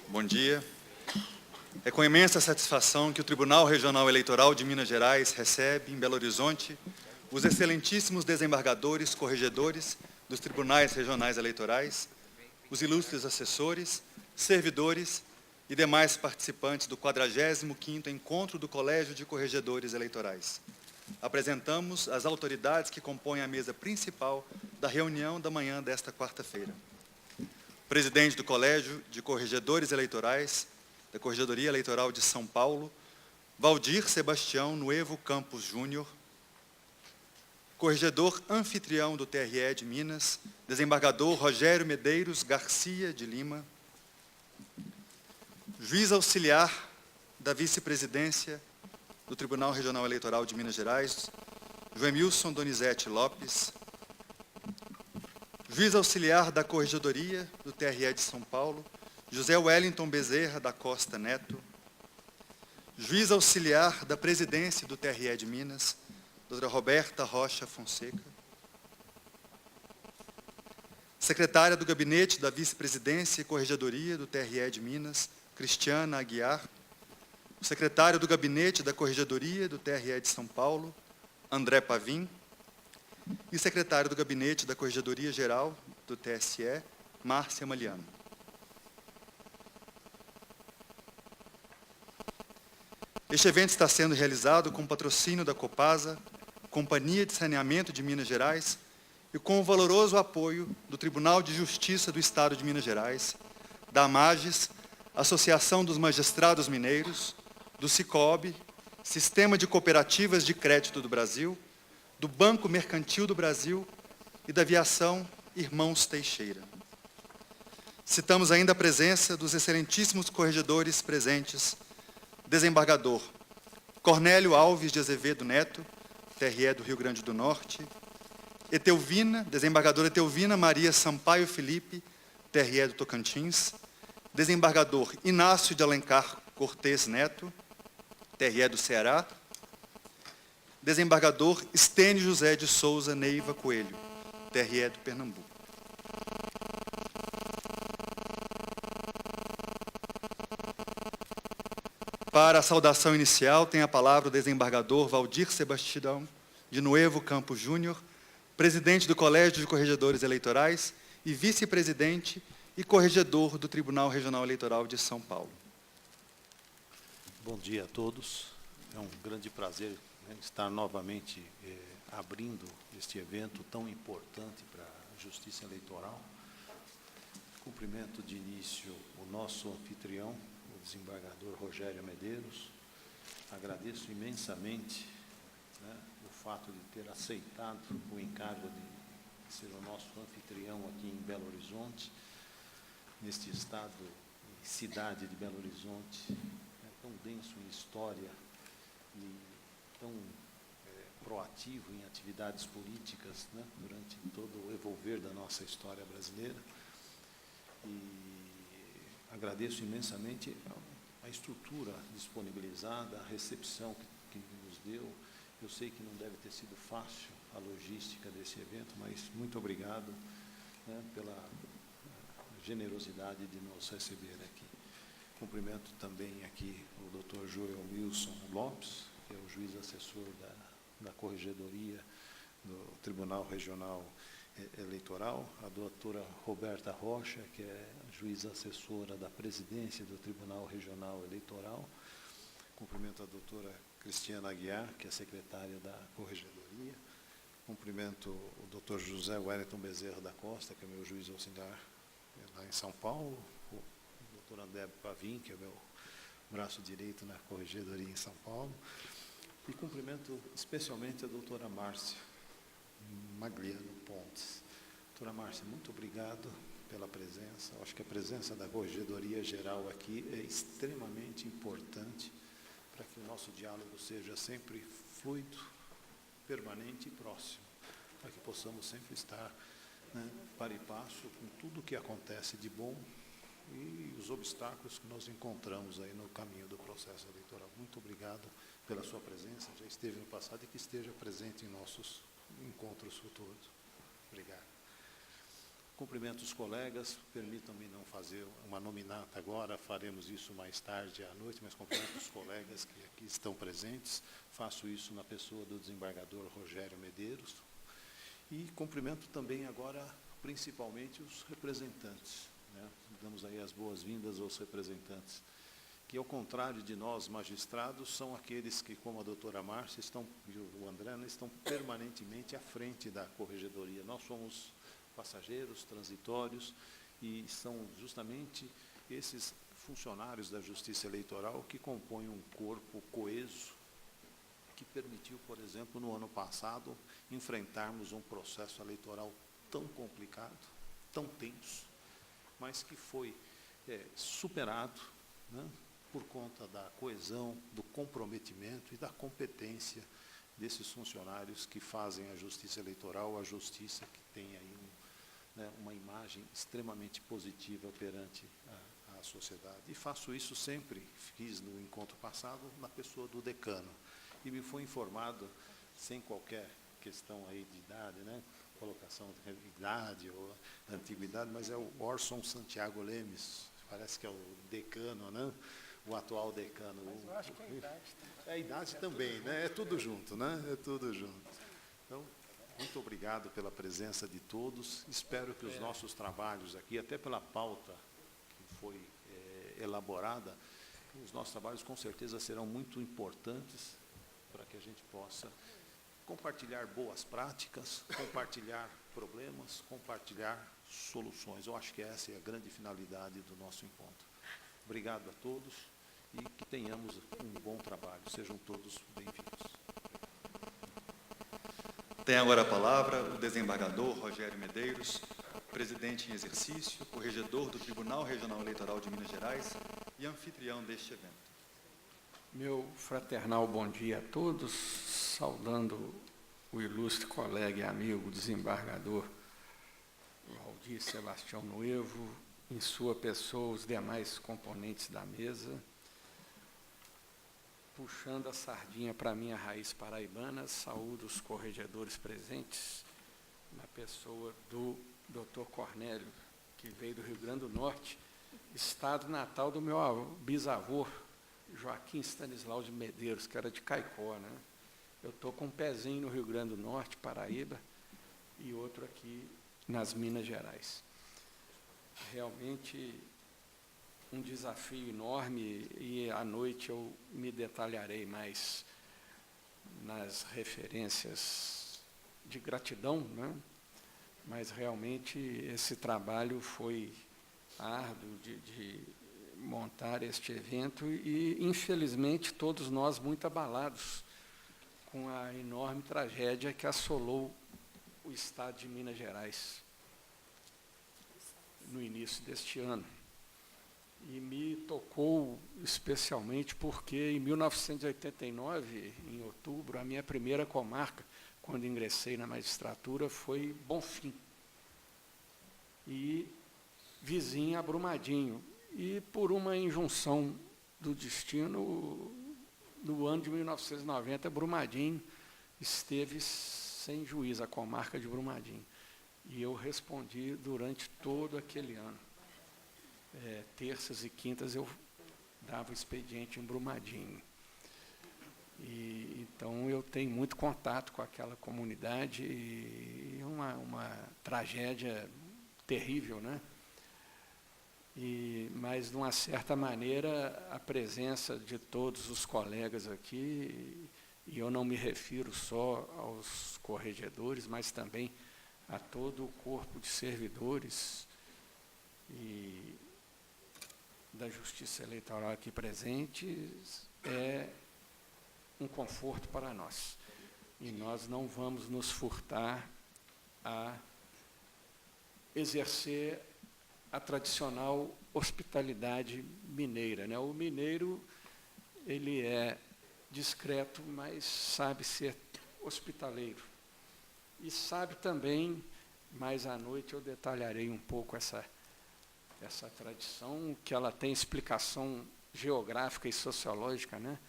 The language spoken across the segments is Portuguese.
Bom dia. É com imensa satisfação que o Tribunal Regional Eleitoral de Minas Gerais recebe, em Belo Horizonte, os excelentíssimos desembargadores, corregedores dos Tribunais Regionais Eleitorais, os ilustres assessores, servidores e demais participantes do 45º Encontro do Colégio de Corregedores Eleitorais. Apresentamos as autoridades que compõem a mesa principal da reunião da manhã desta quarta-feira. Presidente do Colégio de Corregedores Eleitorais, da Corregedoria Eleitoral de São Paulo, Valdir Sebastião Nuevo Campos Júnior, Corregedor anfitrião do TRE de Minas, desembargador Rogério Medeiros Garcia de Lima, Juiz auxiliar da Vice-Presidência do Tribunal Regional Eleitoral de Minas Gerais, Joemilson Donizete Lopes, Juiz auxiliar da Corregedoria do TRE de São Paulo, José Wellington Bezerra da Costa Neto, Juiz auxiliar da Presidência do TRE de Minas, doutora Roberta Rocha Fonseca, Secretária do Gabinete da Vice-Presidência e Corregedoria do TRE de Minas, Cristiana Aguiar, o Secretário do Gabinete da Corregedoria do TRE de São Paulo, André Pavim, e Secretário do Gabinete da Corregedoria Geral do TSE, Márcia Maliano. Este evento está sendo realizado com patrocínio da Copasa, Companhia de Saneamento de Minas Gerais, e com o valoroso apoio do Tribunal de Justiça do Estado de Minas Gerais, da AMAGES, Associação dos Magistrados Mineiros, do Sicob, Sistema de Cooperativas de Crédito do Brasil, do Banco Mercantil do Brasil e da Aviação Irmãos Teixeira. Citamos ainda a presença dos excelentíssimos corregedores presentes, desembargador Cornélio Alves de Azevedo Neto, TRE do Rio Grande do Norte, desembargadora Etelvina Maria Sampaio Felipe, TRE do Tocantins, desembargador Inácio de Alencar Cortez Neto, TRE do Ceará, desembargador Estênio José de Souza Neiva Coelho, TRE do Pernambuco. Para a saudação inicial, tem a palavra o desembargador Valdir Sebastião de Nuevo Campos Júnior, presidente do Colégio de Corregedores Eleitorais e vice-presidente e corregedor do Tribunal Regional Eleitoral de São Paulo. Bom dia a todos. É um grande prazer estar novamente abrindo este evento tão importante para a Justiça Eleitoral. Cumprimento de início o nosso anfitrião, o desembargador Rogério Medeiros. Agradeço imensamente o fato de ter aceitado o encargo de ser o nosso anfitrião aqui em Belo Horizonte, neste estado e cidade de Belo Horizonte, tão denso em história e tão proativo em atividades políticas durante todo o evolver da nossa história brasileira. E agradeço imensamente a estrutura disponibilizada, a recepção que nos deu. Eu sei que não deve ter sido fácil a logística desse evento, mas muito obrigado pela generosidade de nos receber aqui. Cumprimento também aqui o Dr. Joemilson Lopes, que é o juiz assessor da Corregedoria do Tribunal Regional Eleitoral, a doutora Roberta Rocha, que é juiz assessora da Presidência do Tribunal Regional Eleitoral. Cumprimento a doutora Cristiana Aguiar, que é secretária da Corregedoria. Cumprimento o doutor José Wellington Bezerra da Costa, que é meu juiz auxiliar lá em São Paulo. O doutor André Pavim, que é meu braço direito na Corregedoria em São Paulo. E cumprimento especialmente a doutora Márcia Magliano Pontes. Doutora Márcia, muito obrigado pela presença. Acho que a presença da Corregedoria Geral aqui é extremamente importante para que o nosso diálogo seja sempre fluido, permanente e próximo, para que possamos sempre estar par e passo com tudo o que acontece de bom e os obstáculos que nós encontramos aí no caminho do processo eleitoral. Muito obrigado pela sua presença, já esteve no passado e que esteja presente em nossos encontros futuros. Obrigado. Cumprimento os colegas, permitam-me não fazer uma nominata agora, faremos isso mais tarde à noite, mas cumprimento os colegas que aqui estão presentes, faço isso na pessoa do desembargador Rogério Medeiros, e cumprimento também agora, principalmente, os representantes, né? Damos aí as boas-vindas aos representantes, que, ao contrário de nós, magistrados, são aqueles que, como a doutora Márcia e o André, estão permanentemente à frente da corregedoria. Nós somos passageiros, transitórios, e são justamente esses funcionários da Justiça Eleitoral que compõem um corpo coeso que permitiu, por exemplo, no ano passado, enfrentarmos um processo eleitoral tão complicado, tão tenso, mas que foi superado, né, por conta da coesão, do comprometimento e da competência desses funcionários que fazem a Justiça Eleitoral, a Justiça que tem aí uma imagem extremamente positiva perante a sociedade. E faço isso sempre, fiz no encontro passado, na pessoa do decano. E me foi informado, sem qualquer questão aí de idade, né, colocação de idade ou antiguidade, mas é o Orson Santiago Lemes, parece que é o decano, né? O atual decano. Mas eu acho que é a idade também. É a idade também, né? É tudo junto, né? É tudo junto. Então, muito obrigado pela presença de todos. Espero que os nossos trabalhos aqui, até pela pauta que foi elaborada, os nossos trabalhos com certeza serão muito importantes para que a gente possa compartilhar boas práticas, compartilhar problemas, compartilhar soluções. Eu acho que essa é a grande finalidade do nosso encontro. Obrigado a todos e que tenhamos um bom trabalho. Sejam todos bem-vindos. Tem agora a palavra o desembargador Rogério Medeiros, presidente em exercício, corregedor do Tribunal Regional Eleitoral de Minas Gerais e anfitrião deste evento. Meu fraternal bom dia a todos, saudando o ilustre colega e amigo desembargador Valdir Sebastião Nuevo, em sua pessoa os demais componentes da mesa, puxando a sardinha para a minha raiz paraibana, saúdo os corregedores presentes, na pessoa do Dr. Cornélio, que veio do Rio Grande do Norte, estado natal do meu bisavô, Joaquim Stanislau de Medeiros, que era de Caicó, né? Eu estou com um pezinho no Rio Grande do Norte, Paraíba, e outro aqui nas Minas Gerais. Realmente um desafio enorme, e à noite eu me detalharei mais nas referências de gratidão, né? Mas realmente esse trabalho foi árduo de montar este evento e, infelizmente, todos nós muito abalados com a enorme tragédia que assolou o estado de Minas Gerais no início deste ano. E me tocou especialmente porque, em 1989, em outubro, a minha primeira comarca, quando ingressei na magistratura, foi Bonfim, e vizinha a Brumadinho. E, por uma injunção do destino, no ano de 1990, Brumadinho esteve sem juiz, a comarca de Brumadinho. E eu respondi durante todo aquele ano. Terças e quintas eu dava expediente em Brumadinho. E, então eu tenho muito contato com aquela comunidade, e uma tragédia terrível, né? Mas, de uma certa maneira, a presença de todos os colegas aqui, e eu não me refiro só aos corregedores, mas também a todo o corpo de servidores e da Justiça Eleitoral aqui presentes, é um conforto para nós. E nós não vamos nos furtar a exercer a tradicional hospitalidade mineira, né? O mineiro, ele é discreto, mas sabe ser hospitaleiro. E sabe também, mais à noite eu detalharei um pouco essa tradição, que ela tem explicação geográfica e sociológica, né?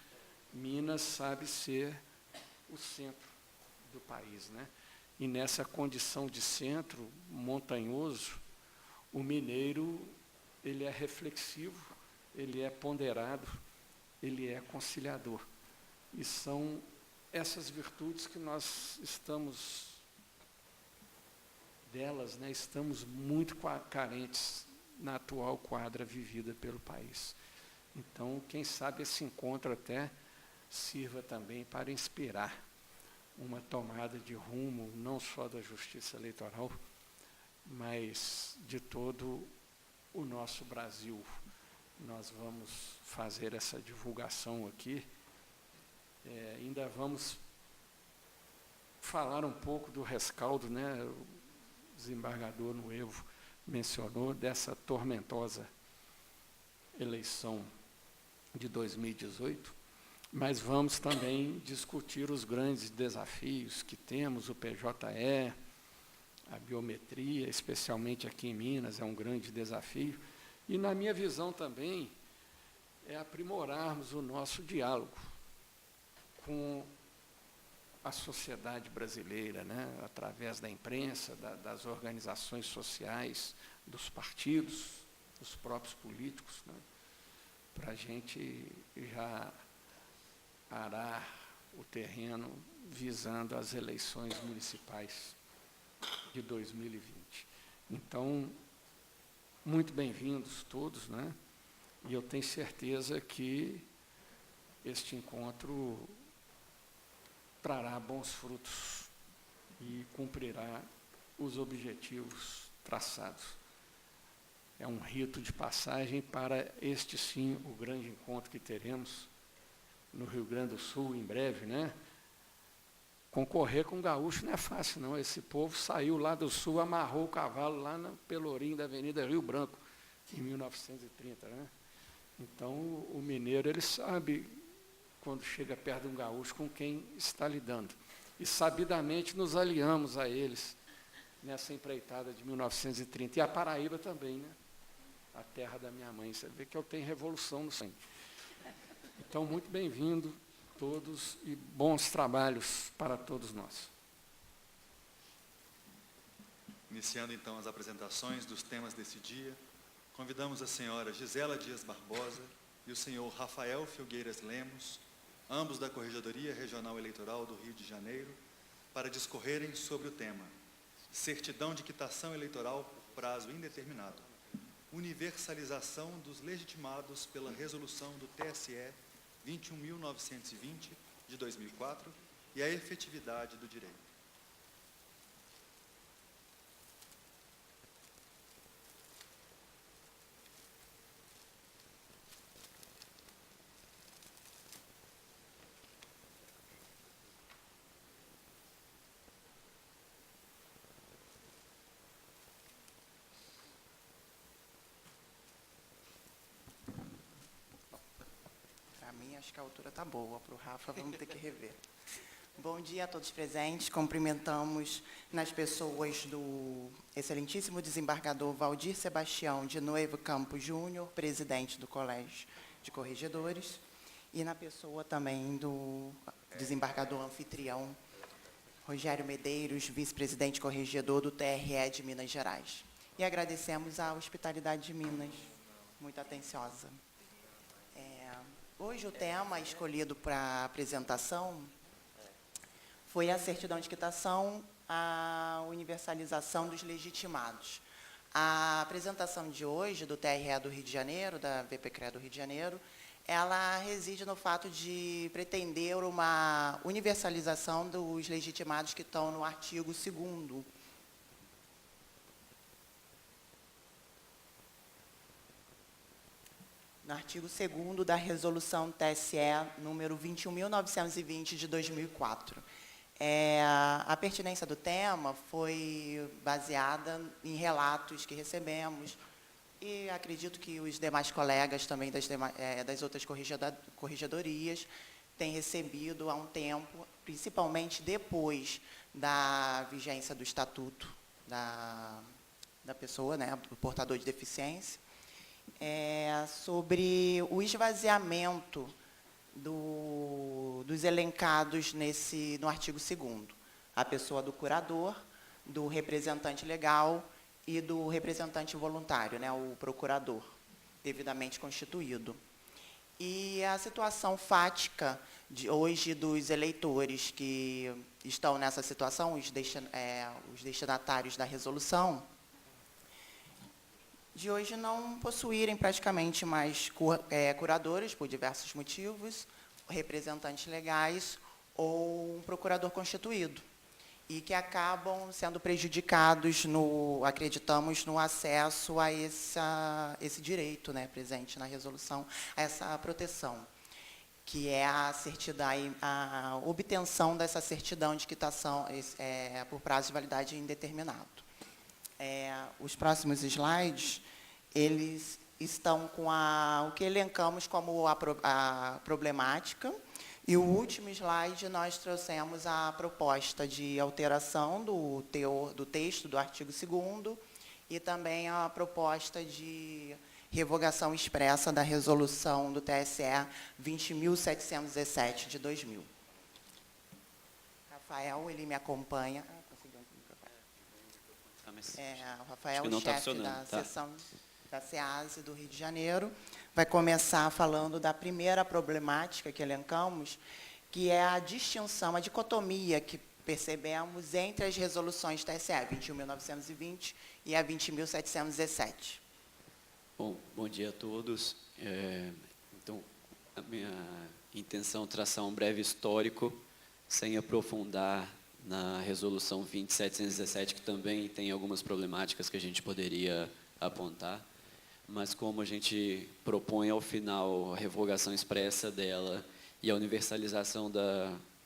Minas sabe ser o centro do país, né? E nessa condição de centro montanhoso, o mineiro ele é reflexivo, ele é ponderado, ele é conciliador. E são essas virtudes que nós estamos muito carentes na atual quadra vivida pelo país. Então, quem sabe esse encontro até sirva também para inspirar uma tomada de rumo, não só da Justiça Eleitoral, mas de todo o nosso Brasil. Nós vamos fazer essa divulgação aqui. Ainda vamos falar um pouco do rescaldo, né? O desembargador Nuevo mencionou dessa tormentosa eleição de 2018, mas vamos também discutir os grandes desafios que temos, o PJE, a biometria, especialmente aqui em Minas, é um grande desafio. E, na minha visão também, é aprimorarmos o nosso diálogo com a sociedade brasileira, né? Através da imprensa, das organizações sociais, dos partidos, dos próprios políticos, né? Para a gente já arar o terreno visando as eleições municipais de 2020. Então, muito bem-vindos todos, né? E eu tenho certeza que este encontro trará bons frutos e cumprirá os objetivos traçados. É um rito de passagem para este, sim, o grande encontro que teremos no Rio Grande do Sul, em breve, né? Concorrer com o gaúcho não é fácil, não. Esse povo saiu lá do Sul, amarrou o cavalo lá no Pelourinho da Avenida Rio Branco, em 1930, né? Então, o mineiro, ele sabe, quando chega perto de um gaúcho, com quem está lidando. E, sabidamente, nos aliamos a eles nessa empreitada de 1930. E a Paraíba também, né? A terra da minha mãe. Você vê que eu tenho revolução no sangue. Então, muito bem-vindo todos e bons trabalhos para todos nós. Iniciando, então, as apresentações dos temas desse dia, convidamos a senhora Gisela Dias Barbosa e o senhor Rafael Filgueiras Lemos, ambos da Corregedoria Regional Eleitoral do Rio de Janeiro, para discorrerem sobre o tema Certidão de quitação eleitoral por prazo indeterminado, universalização dos legitimados pela resolução do TSE 21.920, de 2004, e a efetividade do direito. Acho que a altura está boa, para o Rafa vamos ter que rever. Bom dia a todos presentes, cumprimentamos nas pessoas do excelentíssimo desembargador Valdir Sebastião de Nuevo Campos Júnior, presidente do Colégio de Corregedores, e na pessoa também do desembargador anfitrião Rogério Medeiros, vice-presidente corregedor do TRE de Minas Gerais. E agradecemos a hospitalidade de Minas, muito atenciosa. Hoje o tema escolhido para a apresentação foi a certidão de quitação, a universalização dos legitimados. A apresentação de hoje do TRE do Rio de Janeiro, da VPCRE do Rio de Janeiro, ela reside no fato de pretender uma universalização dos legitimados que estão no artigo 2º. No artigo 2º da resolução TSE número 21.920 de 2004. A pertinência do tema foi baseada em relatos que recebemos e acredito que os demais colegas também das outras corregedorias têm recebido há um tempo, principalmente depois da vigência do estatuto da pessoa, né, do portador de deficiência, sobre o esvaziamento dos elencados no artigo 2º. a pessoa do curador, do representante legal e do representante voluntário, né, o procurador, devidamente constituído. E a situação fática de hoje dos eleitores que estão nessa situação, os destinatários da resolução, de hoje não possuírem praticamente mais curadores, por diversos motivos, representantes legais ou um procurador constituído, e que acabam sendo prejudicados, acreditamos, no acesso a esse direito, né, presente na resolução, a essa proteção, que é a obtenção dessa certidão de quitação por prazo de validade indeterminado. Os próximos slides, eles estão com o que elencamos como a problemática, e o último slide nós trouxemos a proposta de alteração do texto do artigo 2º e também a proposta de revogação expressa da resolução do TSE 20.717 de 2000. Rafael, ele me acompanha. O Rafael, chefe da seção da SEASE do Rio de Janeiro, vai começar falando da primeira problemática que elencamos, que é a distinção, a dicotomia que percebemos entre as resoluções TSE 21.920 e a 20.717. Bom dia a todos. Então, a minha intenção é traçar um breve histórico, sem aprofundar na resolução 20.717, que também tem algumas problemáticas que a gente poderia apontar, mas como a gente propõe ao final a revogação expressa dela e a universalização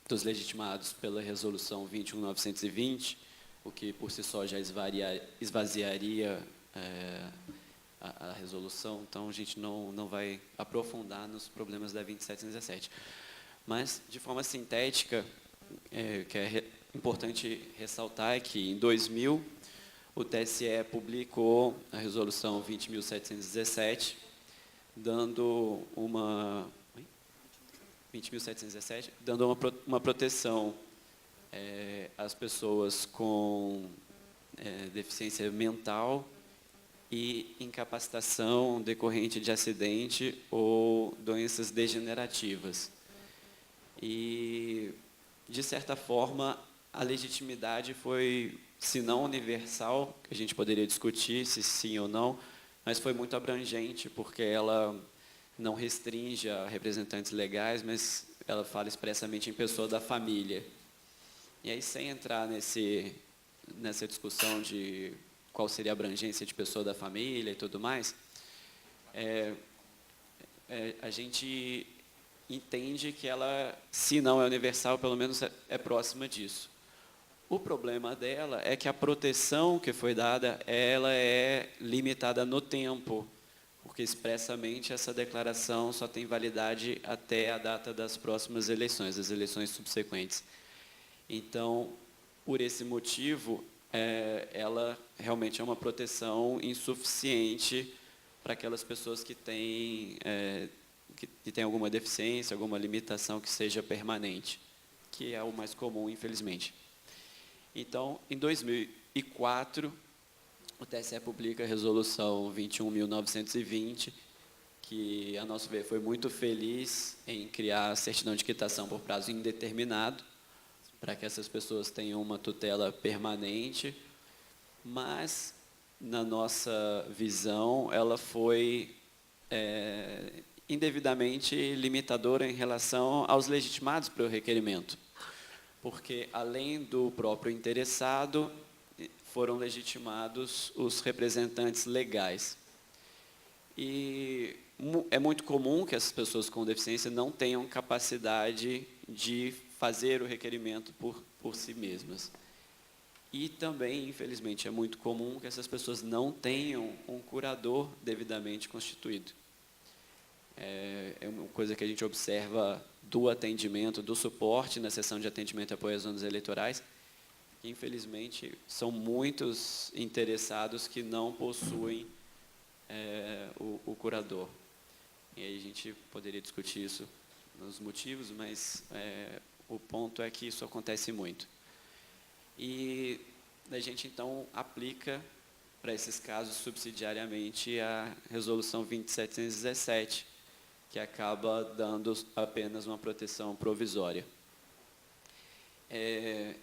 dos legitimados pela resolução 21.920, o que por si só já esvaziaria a resolução, então a gente não vai aprofundar nos problemas da 2717. Mas, de forma sintética, que é importante ressaltar é que, em 2000, o TSE publicou a resolução 20.717, dando uma 20.717, dando uma proteção às pessoas com deficiência mental e incapacitação decorrente de acidente ou doenças degenerativas. E, de certa forma, a legitimidade foi, se não universal, que a gente poderia discutir se sim ou não, mas foi muito abrangente, porque ela não restringe a representantes legais, mas ela fala expressamente em pessoa da família. E aí, sem entrar nessa discussão de qual seria a abrangência de pessoa da família e tudo mais, a gente entende que ela, se não é universal, pelo menos é próxima disso. O problema dela é que a proteção que foi dada, ela é limitada no tempo, porque expressamente essa declaração só tem validade até a data das próximas eleições, das eleições subsequentes. Então, por esse motivo, ela realmente é uma proteção insuficiente para aquelas pessoas que têm alguma deficiência, alguma limitação que seja permanente, que é o mais comum, infelizmente. Então, em 2004, o TSE publica a resolução 21.920, que, a nosso ver, foi muito feliz em criar a certidão de quitação por prazo indeterminado, para que essas pessoas tenham uma tutela permanente, mas, na nossa visão, ela foi indevidamente limitadora em relação aos legitimados para o requerimento, porque, além do próprio interessado, foram legitimados os representantes legais. E é muito comum que essas pessoas com deficiência não tenham capacidade de fazer o requerimento por si mesmas. E também, infelizmente, é muito comum que essas pessoas não tenham um curador devidamente constituído. É uma coisa que a gente observa do atendimento, do suporte na sessão de atendimento e apoio às zonas eleitorais. Infelizmente, são muitos interessados que não possuem o curador. E aí a gente poderia discutir isso nos motivos, mas o ponto é que isso acontece muito. e a gente, então, aplica para esses casos subsidiariamente a Resolução 20717, que acaba dando apenas uma proteção provisória.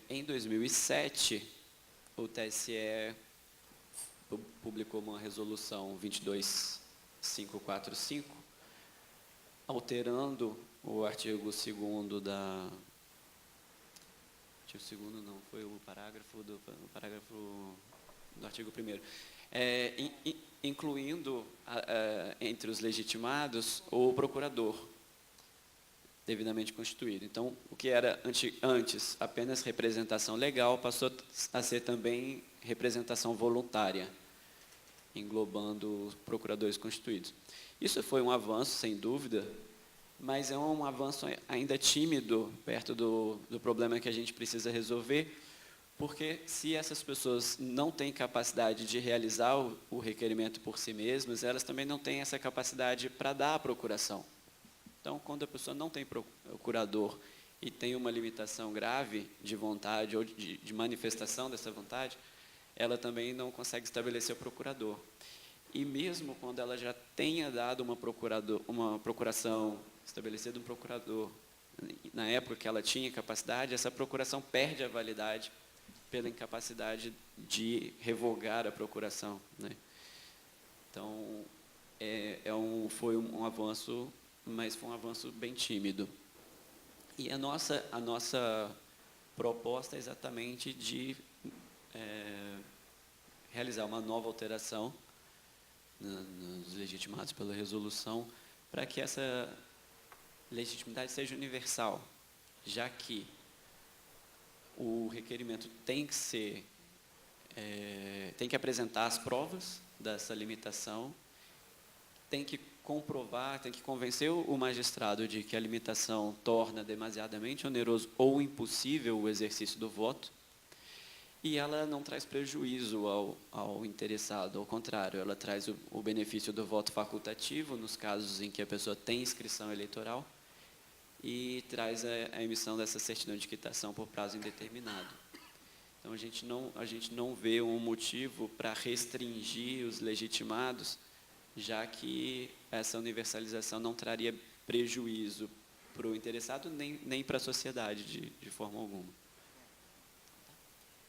Em 2007, o TSE publicou uma resolução 22545, alterando o artigo 2º da... Artigo 2º não, foi o parágrafo do artigo 1º. Incluindo entre os legitimados o procurador, devidamente constituído. Então, o que era antes apenas representação legal, passou a ser também representação voluntária, englobando os procuradores constituídos. Isso foi um avanço, sem dúvida, mas é um avanço ainda tímido perto do problema que a gente precisa resolver, porque se essas pessoas não têm capacidade de realizar o requerimento por si mesmas, elas também não têm essa capacidade para dar a procuração. Então, quando a pessoa não tem procurador e tem uma limitação grave de vontade ou de manifestação dessa vontade, ela também não consegue estabelecer o procurador. E mesmo quando ela já tenha dado uma procuração, estabelecido um procurador, na época que ela tinha capacidade, essa procuração perde a validade pela incapacidade de revogar a procuração, né? Então, foi um avanço, mas foi um avanço bem tímido. E a nossa proposta é exatamente de realizar uma nova alteração nos legitimados pela resolução, para que essa legitimidade seja universal, já que o requerimento tem que apresentar as provas dessa limitação, tem que comprovar, tem que convencer o magistrado de que a limitação torna demasiadamente oneroso ou impossível o exercício do voto, e ela não traz prejuízo ao interessado, ao contrário, ela traz o benefício do voto facultativo, nos casos em que a pessoa tem inscrição eleitoral, e traz a emissão dessa certidão de quitação por prazo indeterminado. Então, a gente não vê um motivo para restringir os legitimados, já que essa universalização não traria prejuízo para o interessado nem para a sociedade de forma alguma.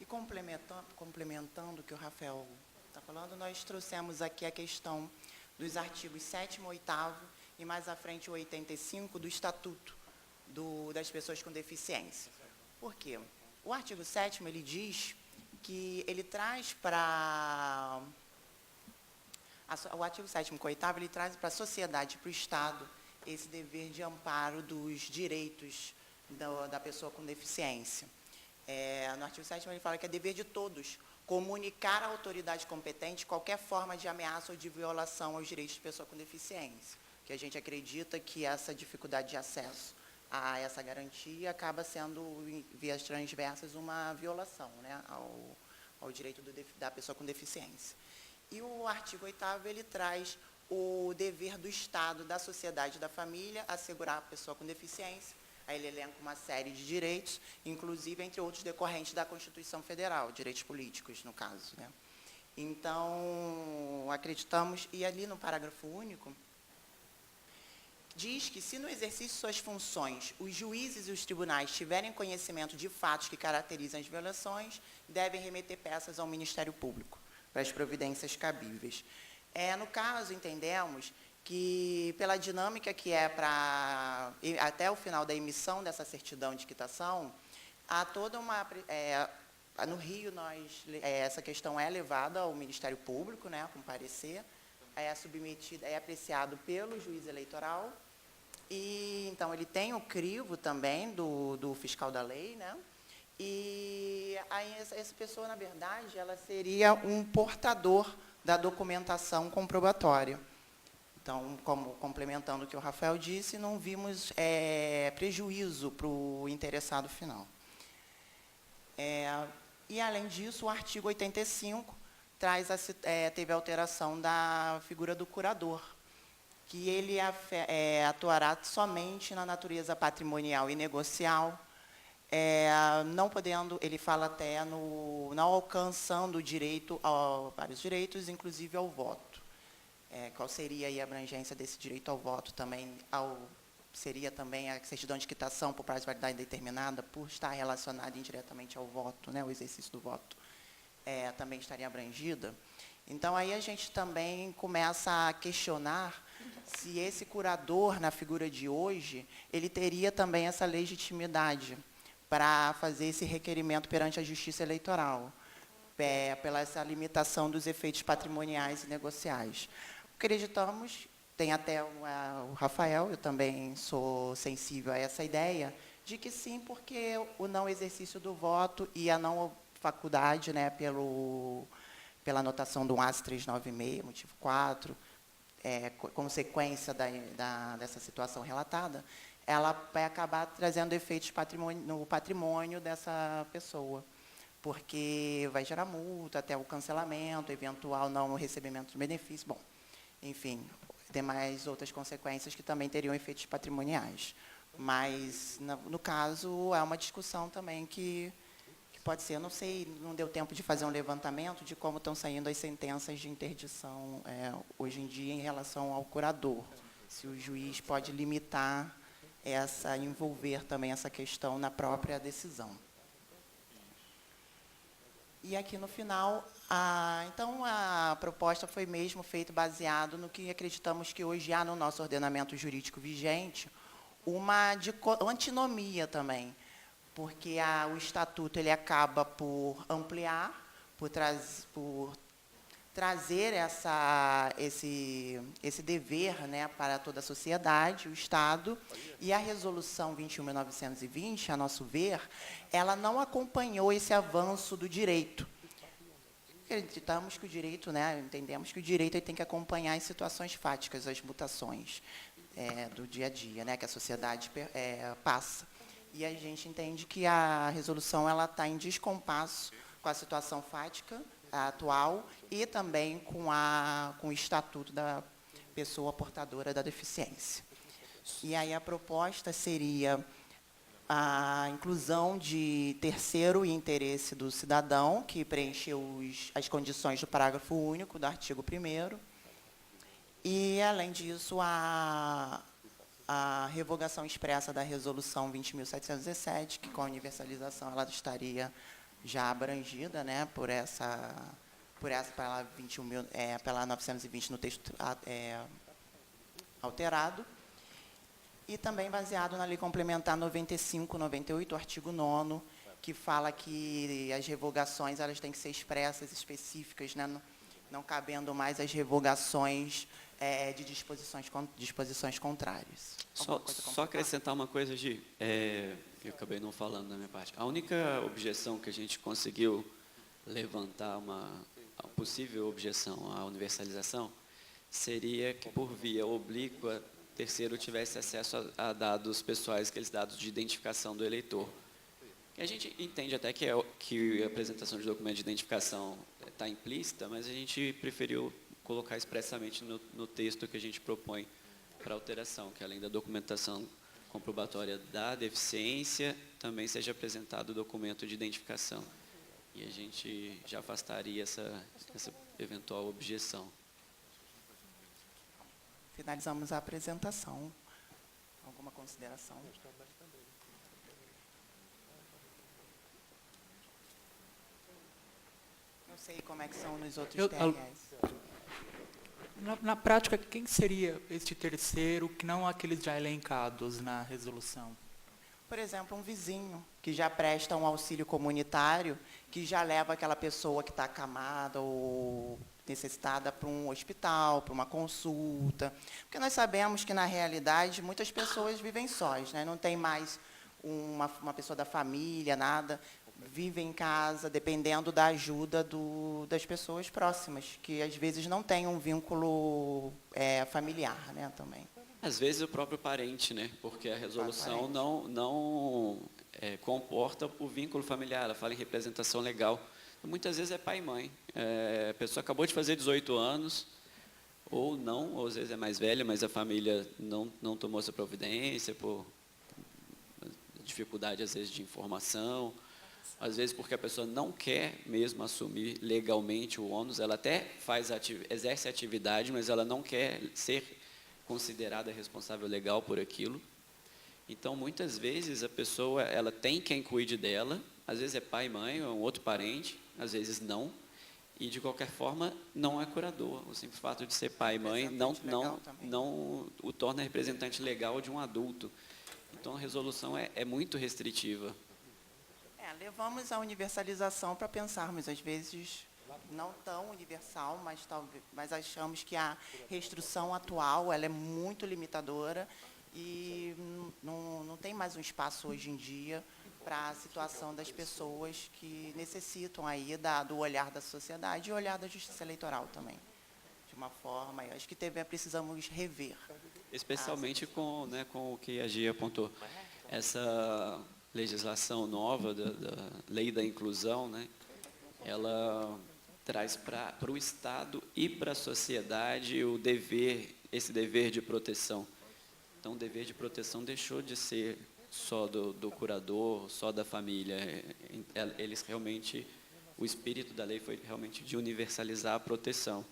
E complementando o que o Rafael está falando, nós trouxemos aqui a questão dos artigos 7º, 8º e mais à frente o 85 do Estatuto das Pessoas com Deficiência. Por quê? O artigo 7º, ele diz que ele traz para... O artigo 7º com 8º, ele traz para a sociedade, para o Estado, esse dever de amparo dos direitos da pessoa com deficiência. No artigo 7º, ele fala que é dever de todos comunicar à autoridade competente qualquer forma de ameaça ou de violação aos direitos de pessoa com deficiência, que a gente acredita que essa dificuldade de acesso a essa garantia acaba sendo, vias transversas, uma violação, né, ao direito da pessoa com deficiência. E o artigo 8º, ele traz o dever do Estado, da sociedade, da família, assegurar a pessoa com deficiência. Aí ele elenca uma série de direitos, inclusive, entre outros, decorrentes da Constituição Federal, direitos políticos, no caso, né? Então, acreditamos, e ali no parágrafo único, diz que, se no exercício de suas funções os juízes e os tribunais tiverem conhecimento de fatos que caracterizam as violações, devem remeter peças ao Ministério Público para as providências cabíveis. No caso, entendemos que, pela dinâmica que para até o final da emissão dessa certidão de quitação, há toda uma... no Rio, essa questão é levada ao Ministério Público, né, com parecer, é apreciado pelo juiz eleitoral, e então ele tem o crivo também do fiscal da lei, né? E aí essa pessoa, na verdade, ela seria um portador da documentação comprobatória. Então, complementando o que o Rafael disse, não vimos prejuízo para o interessado final. E, além disso, o artigo 85 teve a alteração da figura do curador, que ele atuará somente na natureza patrimonial e negocial, não podendo, ele fala até não alcançando o direito a vários direitos, inclusive ao voto. Qual seria aí a abrangência desse direito ao voto também? Seria também a certidão de quitação por prazo de validade determinada, por estar relacionada indiretamente ao voto, né, o exercício do voto, também estaria abrangida. Então, aí a gente também começa a questionar se esse curador, na figura de hoje, ele teria também essa legitimidade para fazer esse requerimento perante a Justiça Eleitoral, pela essa limitação dos efeitos patrimoniais e negociais. Acreditamos, tem até o Rafael, eu também sou sensível a essa ideia, de que sim, porque o não exercício do voto e a não faculdade, né, pela anotação do AS 396, motivo 4, consequência dessa situação relatada, ela vai acabar trazendo efeitos no patrimônio dessa pessoa, porque vai gerar multa, até o cancelamento, eventual não recebimento do benefício, bom, enfim, demais outras consequências que também teriam efeitos patrimoniais. Mas, no caso, é uma discussão também que pode ser, eu não sei, não deu tempo de fazer um levantamento de como estão saindo as sentenças de interdição hoje em dia em relação ao curador. Se o juiz pode limitar envolver também essa questão na própria decisão. E aqui no final, então a proposta foi mesmo feita baseado no que acreditamos que hoje há no nosso ordenamento jurídico vigente, uma antinomia também, porque o estatuto ele acaba por ampliar, por trazer esse dever, né, para toda a sociedade, o Estado, e a Resolução 21.920, a nosso ver, ela não acompanhou esse avanço do direito. Acreditamos que o direito, né, entendemos que o direito ele tem que acompanhar as situações fáticas, as mutações do dia a dia, né, que a sociedade passa. E a gente entende que a resolução ela está em descompasso com a situação fática atual e também com o estatuto da pessoa portadora da deficiência. E aí a proposta seria a inclusão de terceiro interesse do cidadão, que preencheu as condições do parágrafo único do artigo 1º, e, além disso, a revogação expressa da resolução 20.717, que com a universalização ela estaria já abrangida, né, pela 920 no texto alterado, e também baseado na Lei Complementar 95/98, artigo 9º, que fala que as revogações elas têm que ser expressas, específicas, né, não cabendo mais as revogações de disposições contrárias. Só acrescentar uma coisa, Gi, eu acabei não falando da minha parte. A única objeção que a gente conseguiu levantar, uma possível objeção à universalização, seria que, por via oblíqua, terceiro tivesse acesso a dados pessoais, aqueles dados de identificação do eleitor. A gente entende até que a apresentação de documento de identificação está implícita, mas a gente preferiu colocar expressamente no texto que a gente propõe para alteração, que além da documentação comprobatória da deficiência, também seja apresentado o documento de identificação. E a gente já afastaria essa eventual objeção. Finalizamos a apresentação. Alguma consideração? Não sei como é que são nos outros TRS. Na prática, quem seria este terceiro, que não aqueles já elencados na resolução? Por exemplo, um vizinho que já presta um auxílio comunitário, que já leva aquela pessoa que está acamada ou necessitada para um hospital, para uma consulta. Porque nós sabemos que, na realidade, muitas pessoas vivem sós, né? Não tem mais uma pessoa da família, nada. Vivem em casa, dependendo da ajuda das pessoas próximas, que às vezes não têm um vínculo familiar, né, também. Às vezes o próprio parente, né? Porque a resolução não comporta o vínculo familiar, ela fala em representação legal. Muitas vezes é pai e mãe. A pessoa acabou de fazer 18 anos, ou não, ou às vezes é mais velha, mas a família não tomou essa providência por dificuldade, às vezes, de informação, às vezes porque a pessoa não quer mesmo assumir legalmente o ônus, ela até exerce a atividade, mas ela não quer ser considerada responsável legal por aquilo. Então, muitas vezes, a pessoa ela tem quem cuide dela, às vezes é pai, mãe, ou um outro parente, às vezes não, e, de qualquer forma, não é curador. O simples fato de ser pai e mãe não o torna representante legal de um adulto. Então, a resolução é muito restritiva. Levamos a universalização para pensarmos, às vezes, não tão universal, mas achamos que a restrição atual ela é muito limitadora e não tem mais um espaço hoje em dia para a situação das pessoas que necessitam aí do olhar da sociedade e o olhar da justiça eleitoral também. De uma forma, eu acho que precisamos rever. Especialmente com o que a Gia apontou. Essa legislação nova da lei da inclusão, né, ela traz para o Estado e para a sociedade esse dever de proteção. Então, o dever de proteção deixou de ser só do curador, só da família. O espírito da lei foi realmente de universalizar a proteção.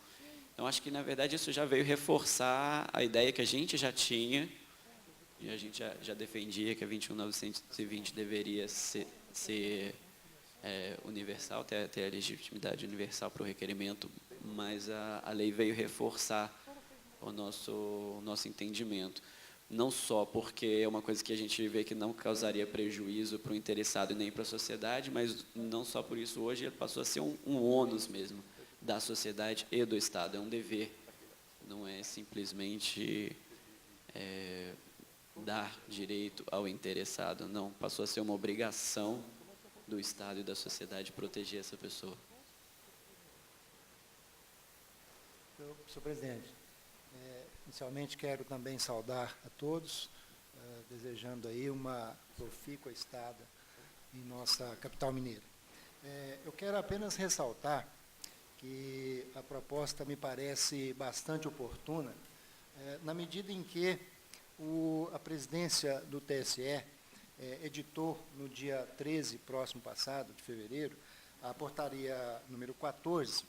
Então, acho que, na verdade, isso já veio reforçar a ideia que a gente já tinha, e a gente já defendia que a 21.920 deveria ser universal, ter a legitimidade universal para o requerimento, mas a lei veio reforçar o nosso entendimento. Não só porque é uma coisa que a gente vê que não causaria prejuízo para o interessado e nem para a sociedade, mas não só por isso hoje ele passou a ser um ônus mesmo da sociedade e do Estado. É um dever, não é simplesmente dar direito ao interessado, não. Passou a ser uma obrigação do Estado e da sociedade proteger essa pessoa. Senhor presidente, inicialmente quero também saudar a todos, desejando aí uma profícua estada em nossa capital mineira. Eu quero apenas ressaltar que a proposta me parece bastante oportuna, na medida em que a presidência do TSE editou no dia 13 próximo passado, de fevereiro, a portaria número 14,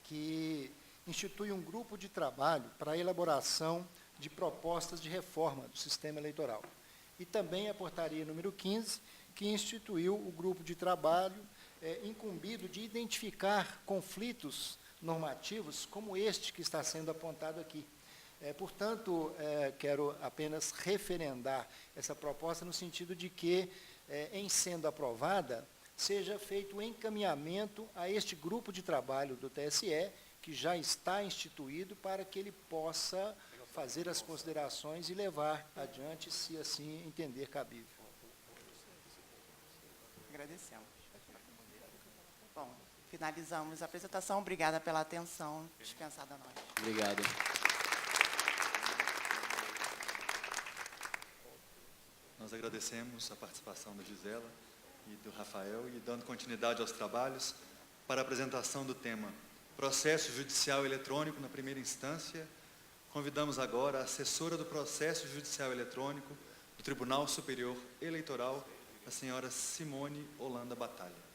que institui um grupo de trabalho para a elaboração de propostas de reforma do sistema eleitoral. E também a portaria número 15, que instituiu o grupo de trabalho incumbido de identificar conflitos normativos como este que está sendo apontado aqui. Portanto, quero apenas referendar essa proposta no sentido de que, em sendo aprovada, seja feito o encaminhamento a este grupo de trabalho do TSE, que já está instituído, para que ele possa fazer as considerações e levar adiante, se assim entender cabível. Agradecemos. Bom, finalizamos a apresentação. Obrigada pela atenção dispensada a nós. Obrigado. Nós agradecemos a participação da Gisela e do Rafael e dando continuidade aos trabalhos para a apresentação do tema Processo Judicial Eletrônico na primeira instância, convidamos agora a assessora do Processo Judicial Eletrônico do Tribunal Superior Eleitoral, a senhora Simone Holanda Batalha.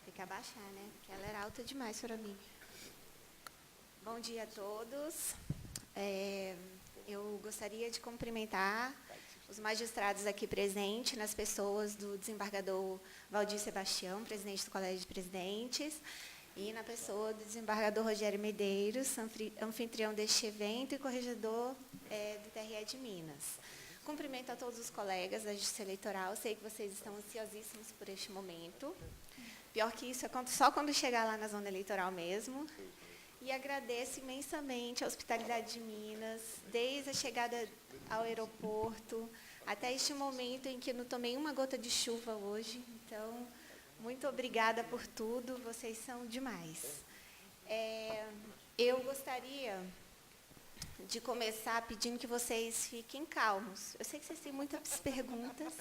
Tem que abaixar, né? Porque ela era alta demais para mim. Bom dia a todos. Eu gostaria de cumprimentar os magistrados aqui presentes, nas pessoas do desembargador Valdir Sebastião, presidente do Colégio de Presidentes, e na pessoa do desembargador Rogério Medeiros, anfitrião deste evento e corregedor do TRE de Minas. Cumprimento a todos os colegas da Justiça Eleitoral, sei que vocês estão ansiosíssimos por este momento. Pior que isso, é só quando chegar lá na zona eleitoral mesmo. E agradeço imensamente a Hospitalidade de Minas, desde a chegada ao aeroporto, até este momento em que eu não tomei uma gota de chuva hoje. Então, muito obrigada por tudo, vocês são demais. Eu gostaria de começar pedindo que vocês fiquem calmos. Eu sei que vocês têm muitas perguntas.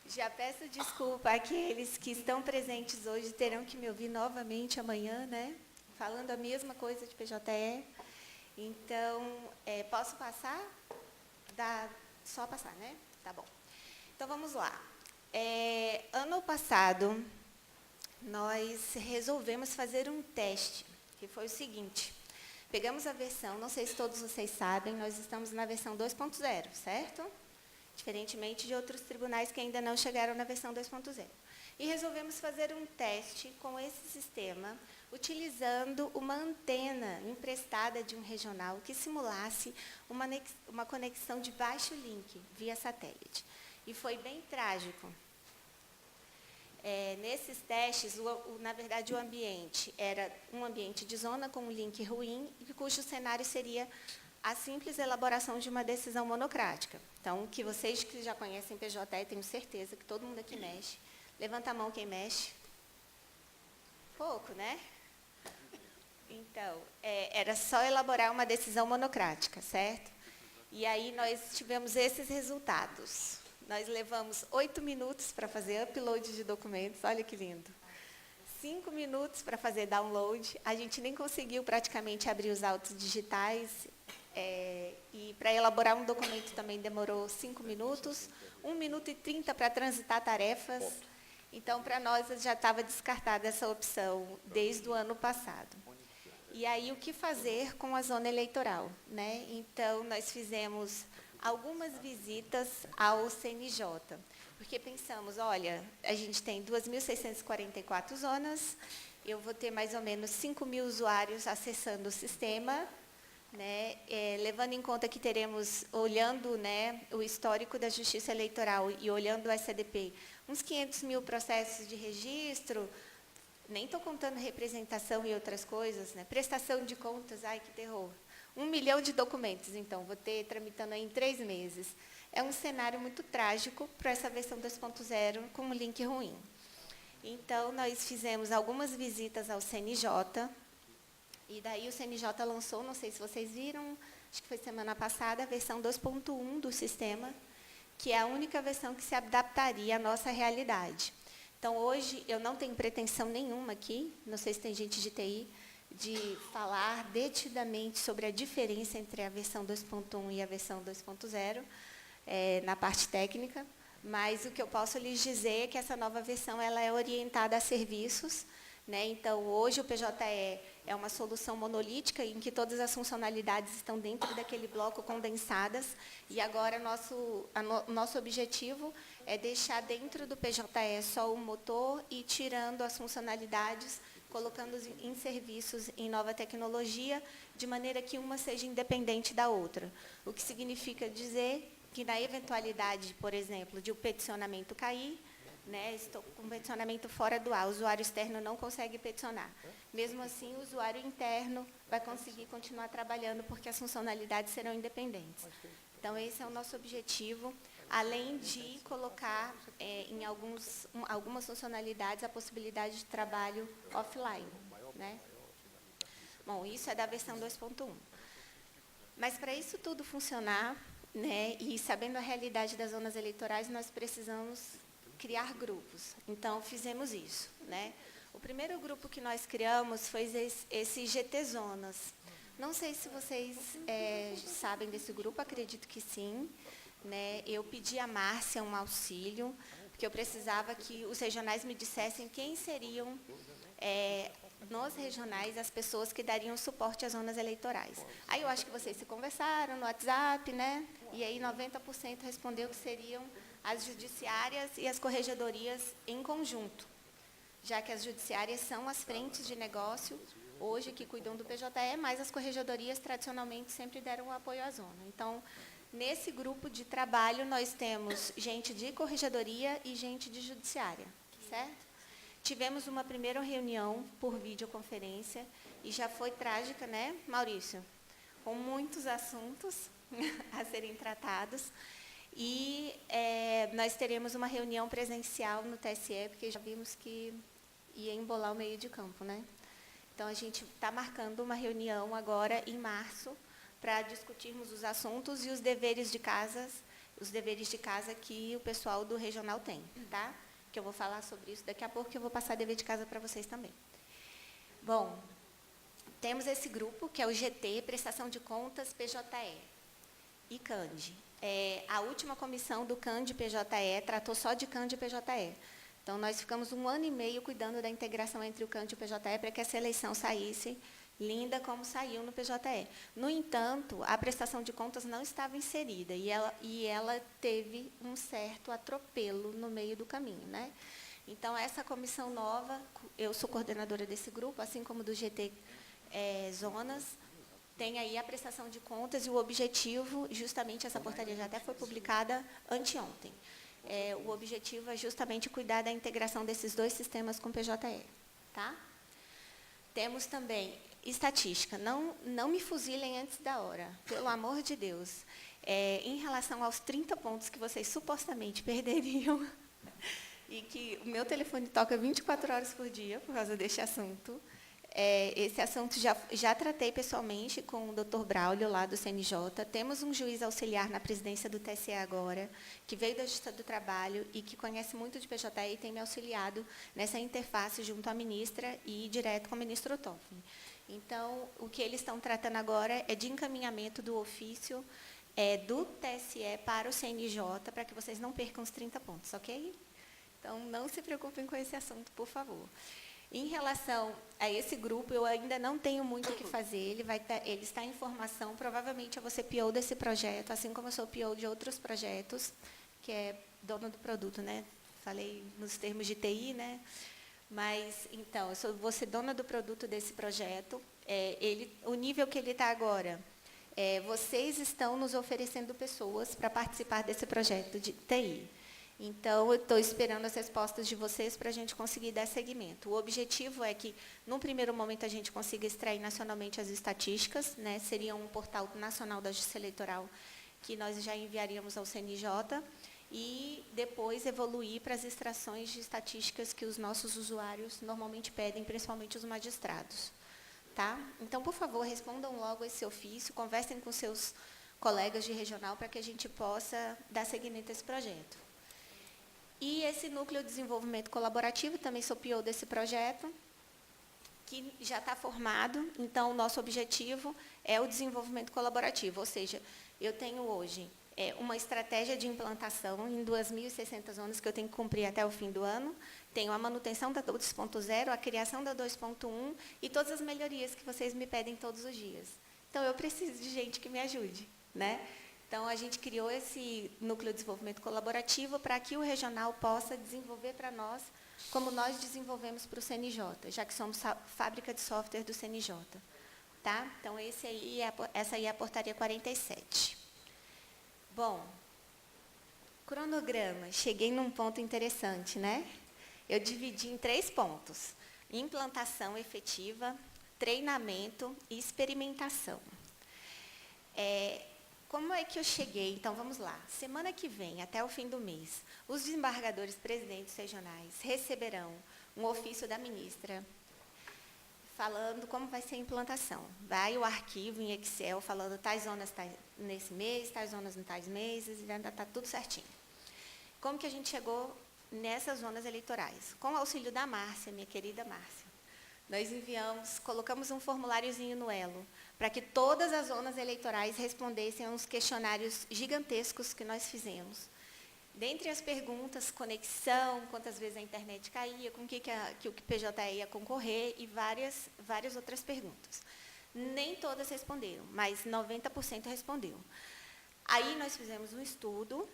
Já peço desculpa àqueles que estão presentes hoje, terão que me ouvir novamente amanhã, né? Falando a mesma coisa de PJE. Então, posso passar? Só passar, né? Tá bom. Então, vamos lá. Ano passado, nós resolvemos fazer um teste, que foi o seguinte. Pegamos a versão, não sei se todos vocês sabem, nós estamos na versão 2.0, certo? Diferentemente de outros tribunais que ainda não chegaram na versão 2.0. E resolvemos fazer um teste com esse sistema, utilizando uma antena emprestada de um regional que simulasse uma conexão de baixo link via satélite. E foi bem trágico. Nesses testes, na verdade, o ambiente era um ambiente de zona com um link ruim, e cujo cenário seria a simples elaboração de uma decisão monocrática. Então, que vocês que já conhecem PJE, tenho certeza que todo mundo aqui mexe. Levanta a mão quem mexe. Pouco, né? Então, era só elaborar uma decisão monocrática, certo? E aí nós tivemos esses resultados. Nós levamos 8 minutos para fazer upload de documentos, olha que lindo. 5 minutos para fazer download, a gente nem conseguiu praticamente abrir os autos digitais, e para elaborar um documento também demorou 5 minutos, 1 minuto e 30 para transitar tarefas. Então, para nós, já estava descartada essa opção desde o ano passado. E aí, o que fazer com a zona eleitoral, né? Então, nós fizemos algumas visitas ao CNJ, porque pensamos, olha, a gente tem 2.644 zonas, eu vou ter mais ou menos 5.000 usuários acessando o sistema, né, levando em conta que teremos, olhando, né, o histórico da Justiça Eleitoral e olhando o SADP, uns 500.000 processos de registro, nem estou contando representação e outras coisas, né, prestação de contas, ai que terror. 1 milhão de documentos, então, vou ter tramitando aí em 3 meses. É um cenário muito trágico para essa versão 2.0 com um link ruim. Então, nós fizemos algumas visitas ao CNJ, e daí o CNJ lançou, não sei se vocês viram, acho que foi semana passada, a versão 2.1 do sistema, que é a única versão que se adaptaria à nossa realidade. Então, hoje, eu não tenho pretensão nenhuma aqui, não sei se tem gente de TI, de falar detidamente sobre a diferença entre a versão 2.1 e a versão 2.0, na parte técnica, mas o que eu posso lhes dizer é que essa nova versão ela é orientada a serviços, né? Então, hoje o PJE é uma solução monolítica em que todas as funcionalidades estão dentro daquele bloco condensadas, e agora nosso objetivo é deixar dentro do PJE só o motor e tirando as funcionalidades, colocando em serviços em nova tecnologia, de maneira que uma seja independente da outra. O que significa dizer que, na eventualidade, por exemplo, de o peticionamento cair, né, estou com peticionamento fora do ar, o usuário externo não consegue peticionar. Mesmo assim, o usuário interno vai conseguir continuar trabalhando, porque as funcionalidades serão independentes. Então, esse é o nosso objetivo, além de colocar em algumas funcionalidades a possibilidade de trabalho offline, né? Bom, isso é da versão 2.1. Mas, para isso tudo funcionar, né, e sabendo a realidade das zonas eleitorais, nós precisamos criar grupos. Então, fizemos isso, né? O primeiro grupo que nós criamos foi esse GT Zonas. Não sei se vocês sabem desse grupo, acredito que sim. Né? Eu pedi à Márcia um auxílio, porque eu precisava que os regionais me dissessem quem seriam, nos regionais, as pessoas que dariam suporte às zonas eleitorais. Aí eu acho que vocês se conversaram no WhatsApp, né? E aí 90% respondeu que seriam as judiciárias e as corregedorias em conjunto, já que as judiciárias são as frentes de negócio, hoje, que cuidam do PJE, mas as corregedorias, tradicionalmente, sempre deram apoio à zona. Então, nesse grupo de trabalho, nós temos gente de corregedoria e gente de judiciária, certo? Tivemos uma primeira reunião por videoconferência, e já foi trágica, né, Maurício? Com muitos assuntos a serem tratados. E nós teremos uma reunião presencial no TSE, porque já vimos que ia embolar o meio de campo, né? Então, a gente está marcando uma reunião agora, em março, para discutirmos os assuntos e os deveres de casa que o pessoal do regional tem, tá? Que eu vou falar sobre isso daqui a pouco, que eu vou passar dever de casa para vocês também. Bom, temos esse grupo, que é o GT, Prestação de Contas, PJE e CANDE. A última comissão do CANDE PJE tratou só de CANDE e PJE. Então, nós ficamos 1 ano e meio cuidando da integração entre o CANDE e o PJE para que essa eleição saísse linda como saiu no PJE. No entanto, a prestação de contas não estava inserida e ela teve um certo atropelo no meio do caminho, né? Então, essa comissão nova, eu sou coordenadora desse grupo, assim como do GT Zonas, tem aí a prestação de contas e o objetivo, justamente, essa portaria já até foi publicada anteontem. O objetivo é justamente cuidar da integração desses 2 sistemas com o PJE, tá? Temos também estatística. Não me fuzilem antes da hora, pelo amor de Deus. Em relação aos 30 pontos que vocês supostamente perderiam, e que o meu telefone toca 24 horas por dia por causa deste assunto, esse assunto já tratei pessoalmente com o Dr. Braulio, lá do CNJ. Temos um juiz auxiliar na presidência do TSE agora, que veio da Justiça do Trabalho e que conhece muito de PJE e tem me auxiliado nessa interface junto à ministra e direto com o ministro Toffoli. Então, o que eles estão tratando agora é de encaminhamento do ofício do TSE para o CNJ, para que vocês não percam os 30 pontos, ok? Então, não se preocupem com esse assunto, por favor. Em relação a esse grupo, eu ainda não tenho muito o que fazer, ele está em formação, provavelmente eu vou ser PO desse projeto, assim como eu sou PO de outros projetos, que é dona do produto, né? Falei nos termos de TI, né? Mas, então, vou ser dona do produto desse projeto. O nível que ele está agora, vocês estão nos oferecendo pessoas para participar desse projeto de TI. Então, eu estou esperando as respostas de vocês para a gente conseguir dar seguimento. O objetivo é que, num primeiro momento, a gente consiga extrair nacionalmente as estatísticas, né? Seria um portal nacional da Justiça Eleitoral que nós já enviaríamos ao CNJ, e depois evoluir para as extrações de estatísticas que os nossos usuários normalmente pedem, principalmente os magistrados. Tá? Então, por favor, respondam logo esse ofício, conversem com seus colegas de regional para que a gente possa dar seguimento a esse projeto. E esse núcleo de desenvolvimento colaborativo, também sou PO desse projeto, que já está formado. Então, o nosso objetivo é o desenvolvimento colaborativo, ou seja, eu tenho hoje uma estratégia de implantação em 2.600 zonas que eu tenho que cumprir até o fim do ano. Tenho a manutenção da 2.0, a criação da 2.1 e todas as melhorias que vocês me pedem todos os dias. Então, eu preciso de gente que me ajude, né? Então, a gente criou esse núcleo de desenvolvimento colaborativo para que o regional possa desenvolver para nós, como nós desenvolvemos para o CNJ, já que somos a fábrica de software do CNJ. Tá? Então, essa aí é a portaria 47. Bom, cronograma. Cheguei num ponto interessante, né? Eu dividi em 3 pontos: implantação efetiva, treinamento e experimentação. Como é que eu cheguei? Então, vamos lá. Semana que vem, até o fim do mês, os desembargadores presidentes regionais receberão um ofício da ministra falando como vai ser a implantação. Vai o arquivo em Excel falando tais zonas nesse mês, tais zonas em tais meses, e ainda está tudo certinho. Como que a gente chegou nessas zonas eleitorais? Com o auxílio da Márcia, minha querida Márcia. Nós colocamos um formuláriozinho no Elo, para que todas as zonas eleitorais respondessem a uns questionários gigantescos que nós fizemos. Dentre as perguntas, conexão, quantas vezes a internet caía, com que o PJE ia concorrer e várias outras perguntas. Nem todas responderam, mas 90% respondeu. Aí nós fizemos um estudo,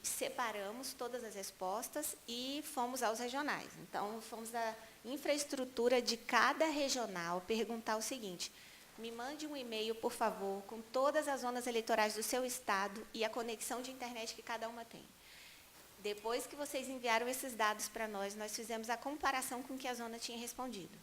separamos todas as respostas e fomos aos regionais. Então, fomos à infraestrutura de cada regional perguntar o seguinte: me mande um e-mail, por favor, com todas as zonas eleitorais do seu estado e a conexão de internet que cada uma tem. Depois que vocês enviaram esses dados para nós fizemos a comparação com o que a zona tinha respondido.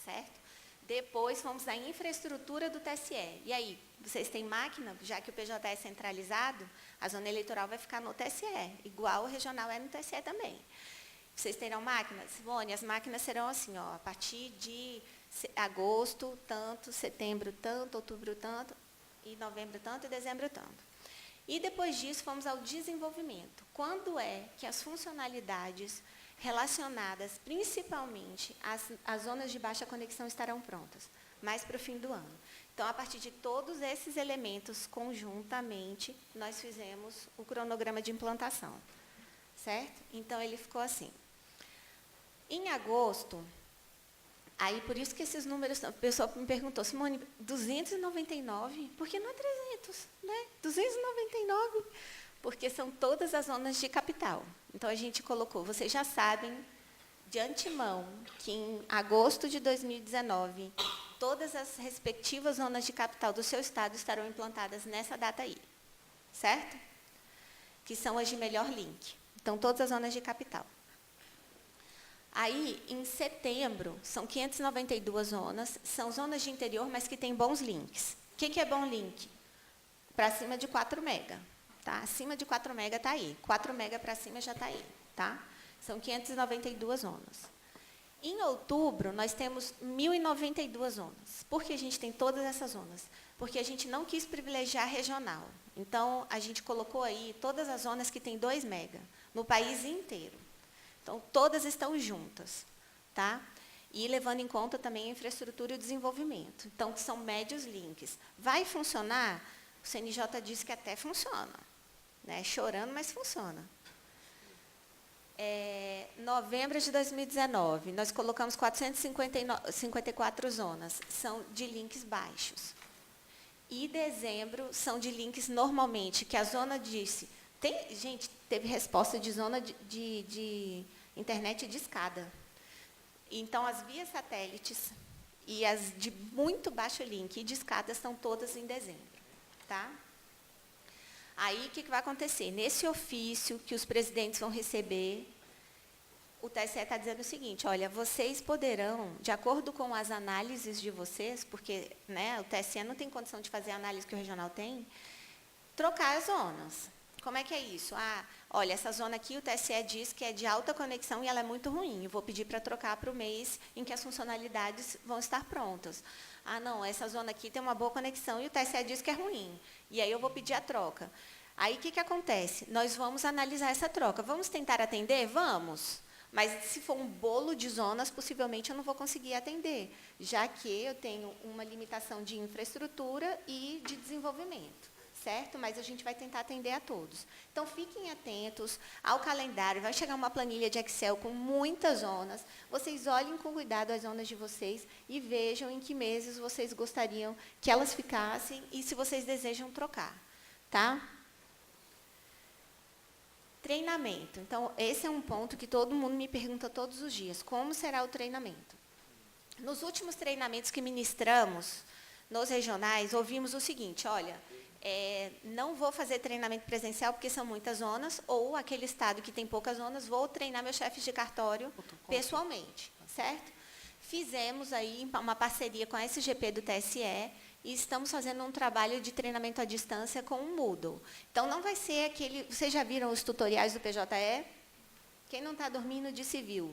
Certo? Depois fomos à infraestrutura do TSE. E aí, vocês têm máquina? Já que o PJ é centralizado, a zona eleitoral vai ficar no TSE, igual o regional é no TSE também. Vocês terão máquinas? Simone, as máquinas serão assim, ó, a partir de agosto, tanto, setembro, tanto, outubro, tanto, e novembro, tanto, e dezembro, tanto. E depois disso, fomos ao desenvolvimento. Quando é que as funcionalidades relacionadas, principalmente, às zonas de baixa conexão estarão prontas? Mais para o fim do ano. Então, a partir de todos esses elementos, conjuntamente, nós fizemos o cronograma de implantação. Certo? Então, ele ficou assim. Em agosto, aí por isso que esses números, o pessoal me perguntou, Simone, 299? Por que não é 300? Né? 299? Porque são todas as zonas de capital. Então, a gente colocou, vocês já sabem, de antemão, que em agosto de 2019, todas as respectivas zonas de capital do seu estado estarão implantadas nessa data aí. Certo? Que são as de melhor link. Então, todas as zonas de capital. Aí, em setembro, são 592 zonas, são zonas de interior, mas que têm bons links. O que é bom link? Para cima de 4 mega. Tá? Acima de 4 mega está aí. 4 mega para cima já está aí. Tá? São 592 zonas. Em outubro, nós temos 1.092 zonas. Por que a gente tem todas essas zonas? Porque a gente não quis privilegiar regional. Então, a gente colocou aí todas as zonas que têm 2 mega, no país inteiro. Então, todas estão juntas. Tá? E levando em conta também a infraestrutura e o desenvolvimento. Então, são médios links. Vai funcionar? O CNJ disse que até funciona. Né? Chorando, mas funciona. Novembro de 2019, nós colocamos 454 zonas, são de links baixos. E dezembro são de links normalmente, que a zona disse... gente, teve resposta de zona de internet de escada. Então, as vias satélites e as de muito baixo link e de escada estão todas em dezembro. Tá? Aí, o que vai acontecer? Nesse ofício que os presidentes vão receber, o TSE está dizendo o seguinte, olha, vocês poderão, de acordo com as análises de vocês, porque né, o TSE não tem condição de fazer a análise que o regional tem, trocar as zonas. Como é que é isso? Olha, essa zona aqui, o TSE diz que é de alta conexão e ela é muito ruim. Eu vou pedir para trocar para o mês em que as funcionalidades vão estar prontas. Não, essa zona aqui tem uma boa conexão e o TSE diz que é ruim. E aí eu vou pedir a troca. Aí, o que acontece? Nós vamos analisar essa troca. Vamos tentar atender? Vamos. Mas, se for um bolo de zonas, possivelmente eu não vou conseguir atender, já que eu tenho uma limitação de infraestrutura e de desenvolvimento. Certo? Mas a gente vai tentar atender a todos. Então, fiquem atentos ao calendário. Vai chegar uma planilha de Excel com muitas zonas. Vocês olhem com cuidado as zonas de vocês e vejam em que meses vocês gostariam que elas ficassem e se vocês desejam trocar. Tá? Treinamento. Então, esse é um ponto que todo mundo me pergunta todos os dias. Como será o treinamento? Nos últimos treinamentos que ministramos nos regionais, ouvimos o seguinte, olha... não vou fazer treinamento presencial porque são muitas zonas, ou aquele estado que tem poucas zonas, vou treinar meus chefes de cartório pessoalmente, certo? Fizemos aí uma parceria com a SGP do TSE e estamos fazendo um trabalho de treinamento à distância com o Moodle. Então, não vai ser aquele... Vocês já viram os tutoriais do PJE? Quem não está dormindo disse viu.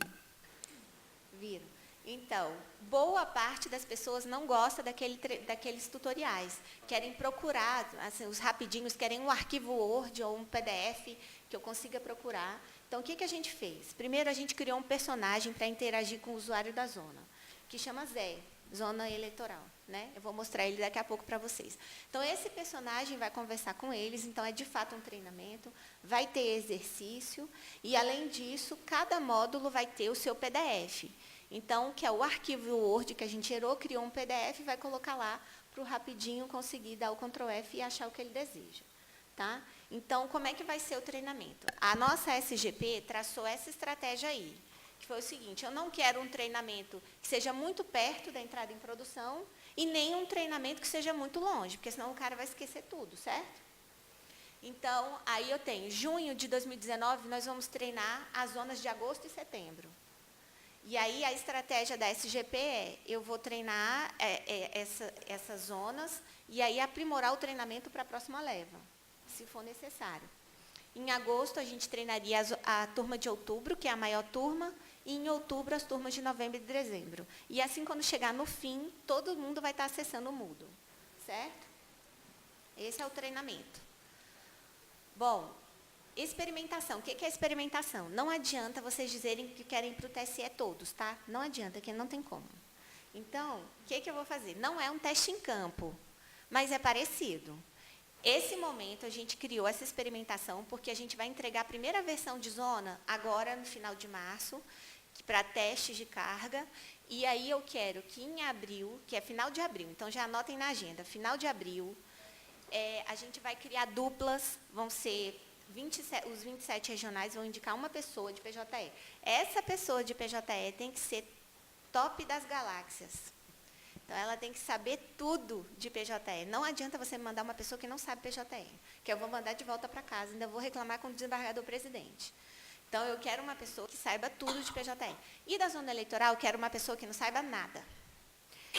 Viram? Então, boa parte das pessoas não gosta daqueles tutoriais. Querem procurar, assim, os rapidinhos, querem um arquivo Word ou um PDF que eu consiga procurar. Então, o que a gente fez? Primeiro, a gente criou um personagem para interagir com o usuário da zona, que chama Zé, Zona Eleitoral. Né? Eu vou mostrar ele daqui a pouco para vocês. Então, esse personagem vai conversar com eles, então, é de fato um treinamento, vai ter exercício, e, além disso, cada módulo vai ter o seu PDF. Então, que é o arquivo Word que a gente gerou, criou um PDF e vai colocar lá para o rapidinho conseguir dar o Ctrl F e achar o que ele deseja. Tá? Então, como é que vai ser o treinamento? A nossa SGP traçou essa estratégia aí, que foi o seguinte, eu não quero um treinamento que seja muito perto da entrada em produção e nem um treinamento que seja muito longe, porque senão o cara vai esquecer tudo, certo? Então, aí eu tenho, junho de 2019, nós vamos treinar as zonas de agosto e setembro. E aí, a estratégia da SGP é, eu vou treinar essas zonas e aí aprimorar o treinamento para a próxima leva, se for necessário. Em agosto, a gente treinaria a turma de outubro, que é a maior turma, e em outubro, as turmas de novembro e de dezembro. E assim, quando chegar no fim, todo mundo vai estar acessando o Moodle, certo? Esse é o treinamento. Bom, experimentação. O que é experimentação? Não adianta vocês dizerem que querem ir para o TSE todos, tá? Não adianta, que não tem como. Então, o que eu vou fazer? Não é um teste em campo, mas é parecido. Esse momento, a gente criou essa experimentação, porque a gente vai entregar a primeira versão de zona agora, no final de março, para testes de carga. E aí eu quero que em abril, que é final de abril, então já anotem na agenda, final de abril, a gente vai criar duplas, vão ser os 27 regionais vão indicar uma pessoa de PJE. Essa pessoa de PJE tem que ser top das galáxias. Então, ela tem que saber tudo de PJE. Não adianta você me mandar uma pessoa que não sabe PJE, que eu vou mandar de volta para casa, ainda vou reclamar com o desembargador presidente. Então, eu quero uma pessoa que saiba tudo de PJE. E da zona eleitoral, eu quero uma pessoa que não saiba nada.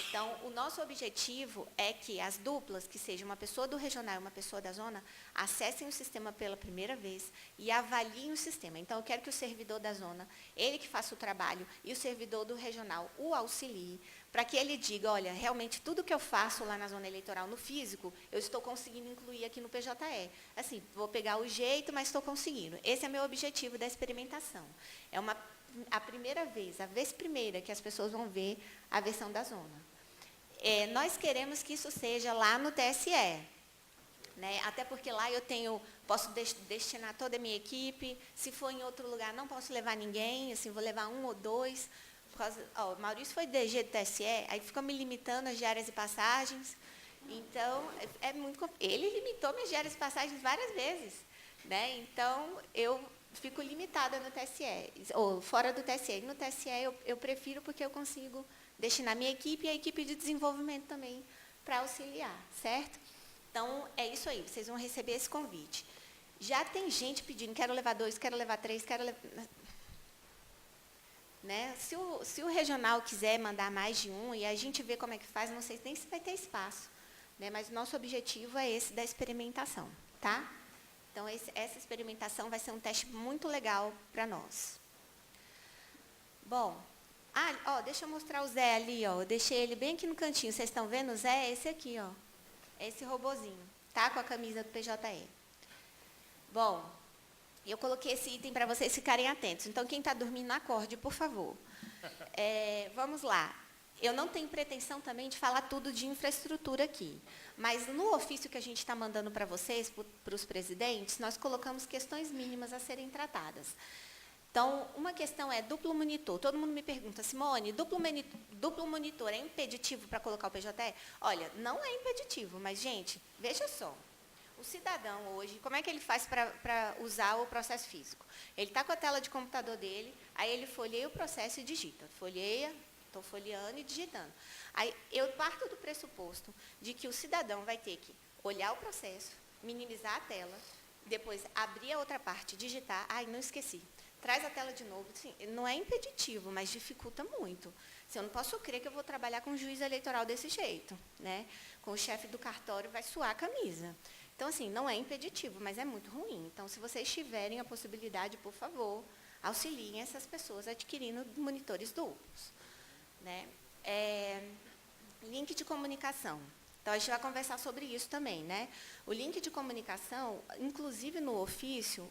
Então, o nosso objetivo é que as duplas, que seja uma pessoa do regional e uma pessoa da zona, acessem o sistema pela primeira vez e avaliem o sistema. Então, eu quero que o servidor da zona, ele que faça o trabalho, e o servidor do regional o auxilie, para que ele diga, olha, realmente tudo que eu faço lá na zona eleitoral, no físico, eu estou conseguindo incluir aqui no PJE. Assim, vou pegar o jeito, mas estou conseguindo. Esse é o meu objetivo da experimentação. É a primeira vez, a vez primeira que as pessoas vão ver a versão da zona. Nós queremos que isso seja lá no TSE, né? Até porque lá posso destinar toda a minha equipe. Se for em outro lugar, não posso levar ninguém, assim, vou levar um ou dois. O Maurício foi DG do TSE, aí ficou me limitando as diárias e passagens. Então, ele limitou minhas diárias e passagens várias vezes, né? Então, eu fico limitada no TSE, ou fora do TSE. No TSE, eu prefiro porque eu consigo destinar minha equipe e a equipe de desenvolvimento também para auxiliar, certo? Então, é isso aí, vocês vão receber esse convite. Já tem gente pedindo, quero levar 2, quero levar 3, quero levar... Né? Se o regional quiser mandar mais de um, e a gente vê como é que faz, não sei nem se vai ter espaço, né? Mas o nosso objetivo é esse da experimentação, tá? Então, essa experimentação vai ser um teste muito legal para nós. Bom, deixa eu mostrar o Zé ali, ó. Eu deixei ele bem aqui no cantinho. Vocês estão vendo o Zé? É esse aqui, ó. É esse robozinho, tá? Com a camisa do PJE. Bom, eu coloquei esse item para vocês ficarem atentos. Então, quem está dormindo, acorde, por favor. Vamos lá. Eu não tenho pretensão também de falar tudo de infraestrutura aqui. Mas no ofício que a gente está mandando para vocês, para os presidentes, nós colocamos questões mínimas a serem tratadas. Então, uma questão é duplo monitor. Todo mundo me pergunta, Simone, duplo monitor é impeditivo para colocar o PJE? Olha, não é impeditivo, mas, gente, veja só. O cidadão hoje, como é que ele faz para usar o processo físico? Ele está com a tela de computador dele, aí ele folheia o processo e digita. Folheia, estou folheando e digitando. Aí eu parto do pressuposto de que o cidadão vai ter que olhar o processo, minimizar a tela, depois abrir a outra parte, digitar. Não esqueci. Traz a tela de novo. Sim, não é impeditivo, mas dificulta muito. Eu não posso crer que eu vou trabalhar com um juiz eleitoral desse jeito, né? Com o chefe do cartório vai suar a camisa. Então, assim, não é impeditivo, mas é muito ruim. Então, se vocês tiverem a possibilidade, por favor, auxiliem essas pessoas adquirindo monitores duplos, né? Link de comunicação. Então, a gente vai conversar sobre isso também, né? O link de comunicação, inclusive no ofício,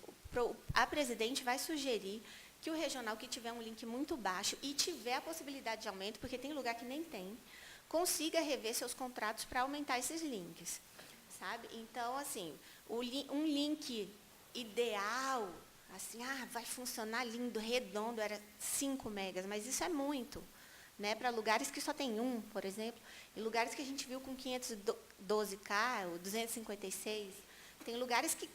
a presidente vai sugerir que o regional que tiver um link muito baixo e tiver a possibilidade de aumento, porque tem lugar que nem tem, consiga rever seus contratos para aumentar esses links, sabe? Então, assim, um link ideal, assim, vai funcionar lindo, redondo, era 5 megas, mas isso é muito, né? Para lugares que só tem um, por exemplo, e lugares que a gente viu com 512K, ou 256, tem lugares que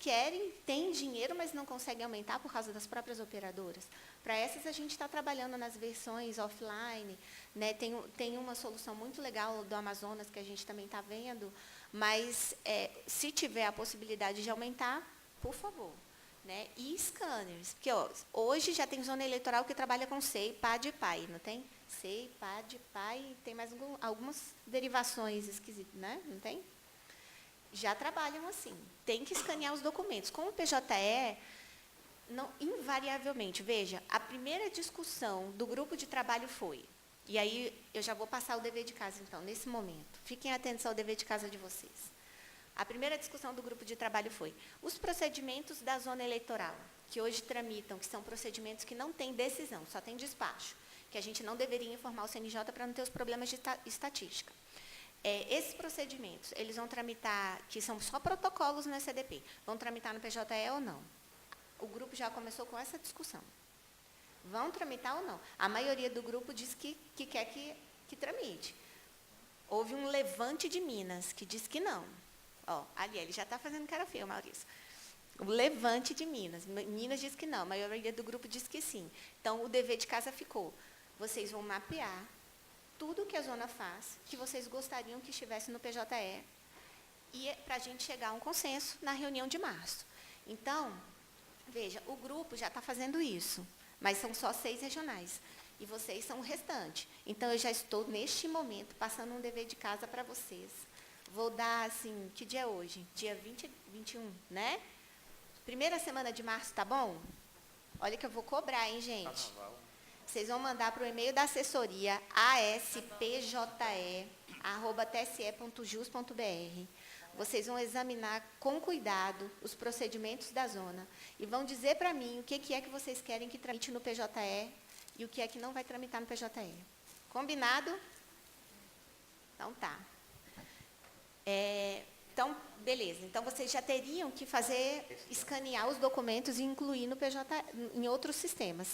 têm dinheiro, mas não conseguem aumentar por causa das próprias operadoras. Para essas, a gente está trabalhando nas versões offline, né? Tem uma solução muito legal do Amazonas, que a gente também está vendo, mas se tiver a possibilidade de aumentar, por favor. Né? E scanners, porque hoje já tem zona eleitoral que trabalha com SEI, PAD e PAI, não tem? SEI, PAD, PAI, tem mais algumas derivações esquisitas, né? Não tem? já trabalham assim. Tem que escanear os documentos. Com o PJE, não, invariavelmente, veja, a primeira discussão do grupo de trabalho foi, e aí eu já vou passar o dever de casa, então, nesse momento. Fiquem atentos ao dever de casa de vocês. A primeira discussão do grupo de trabalho foi os procedimentos da zona eleitoral, que hoje tramitam, que são procedimentos que não têm decisão, só tem despacho, que a gente não deveria informar o CNJ para não ter os problemas de estatística. Esses procedimentos, eles vão tramitar, que são só protocolos no ECDP, vão tramitar no PJE ou não? O grupo já começou com essa discussão. Vão tramitar ou não? A maioria do grupo diz que quer que tramite. Houve um levante de Minas, que diz que não. Ó, ali, ele já está fazendo cara feia, Maurício. O levante de Minas. Minas diz que não, a maioria do grupo diz que sim. Então, o dever de casa ficou. Vocês vão mapear tudo que a zona faz, que vocês gostariam que estivesse no PJE, e para a gente chegar a um consenso na reunião de março. Então, veja, o grupo já está fazendo isso, mas são só 6 regionais, e vocês são o restante. Então, eu já estou, neste momento, passando um dever de casa para vocês. Vou dar, assim, que dia é hoje? Dia 20, 21, né? Primeira semana de março, tá bom? Olha que eu vou cobrar, hein, gente? Vocês vão mandar para o e-mail da assessoria, aspje@tse.jus.br. Vocês vão examinar com cuidado os procedimentos da zona e vão dizer para mim o que é que vocês querem que tramite no PJE e o que é que não vai tramitar no PJE. Combinado? Então, tá. Então, beleza. Então, vocês já teriam que escanear os documentos e incluir no PJE, em outros sistemas.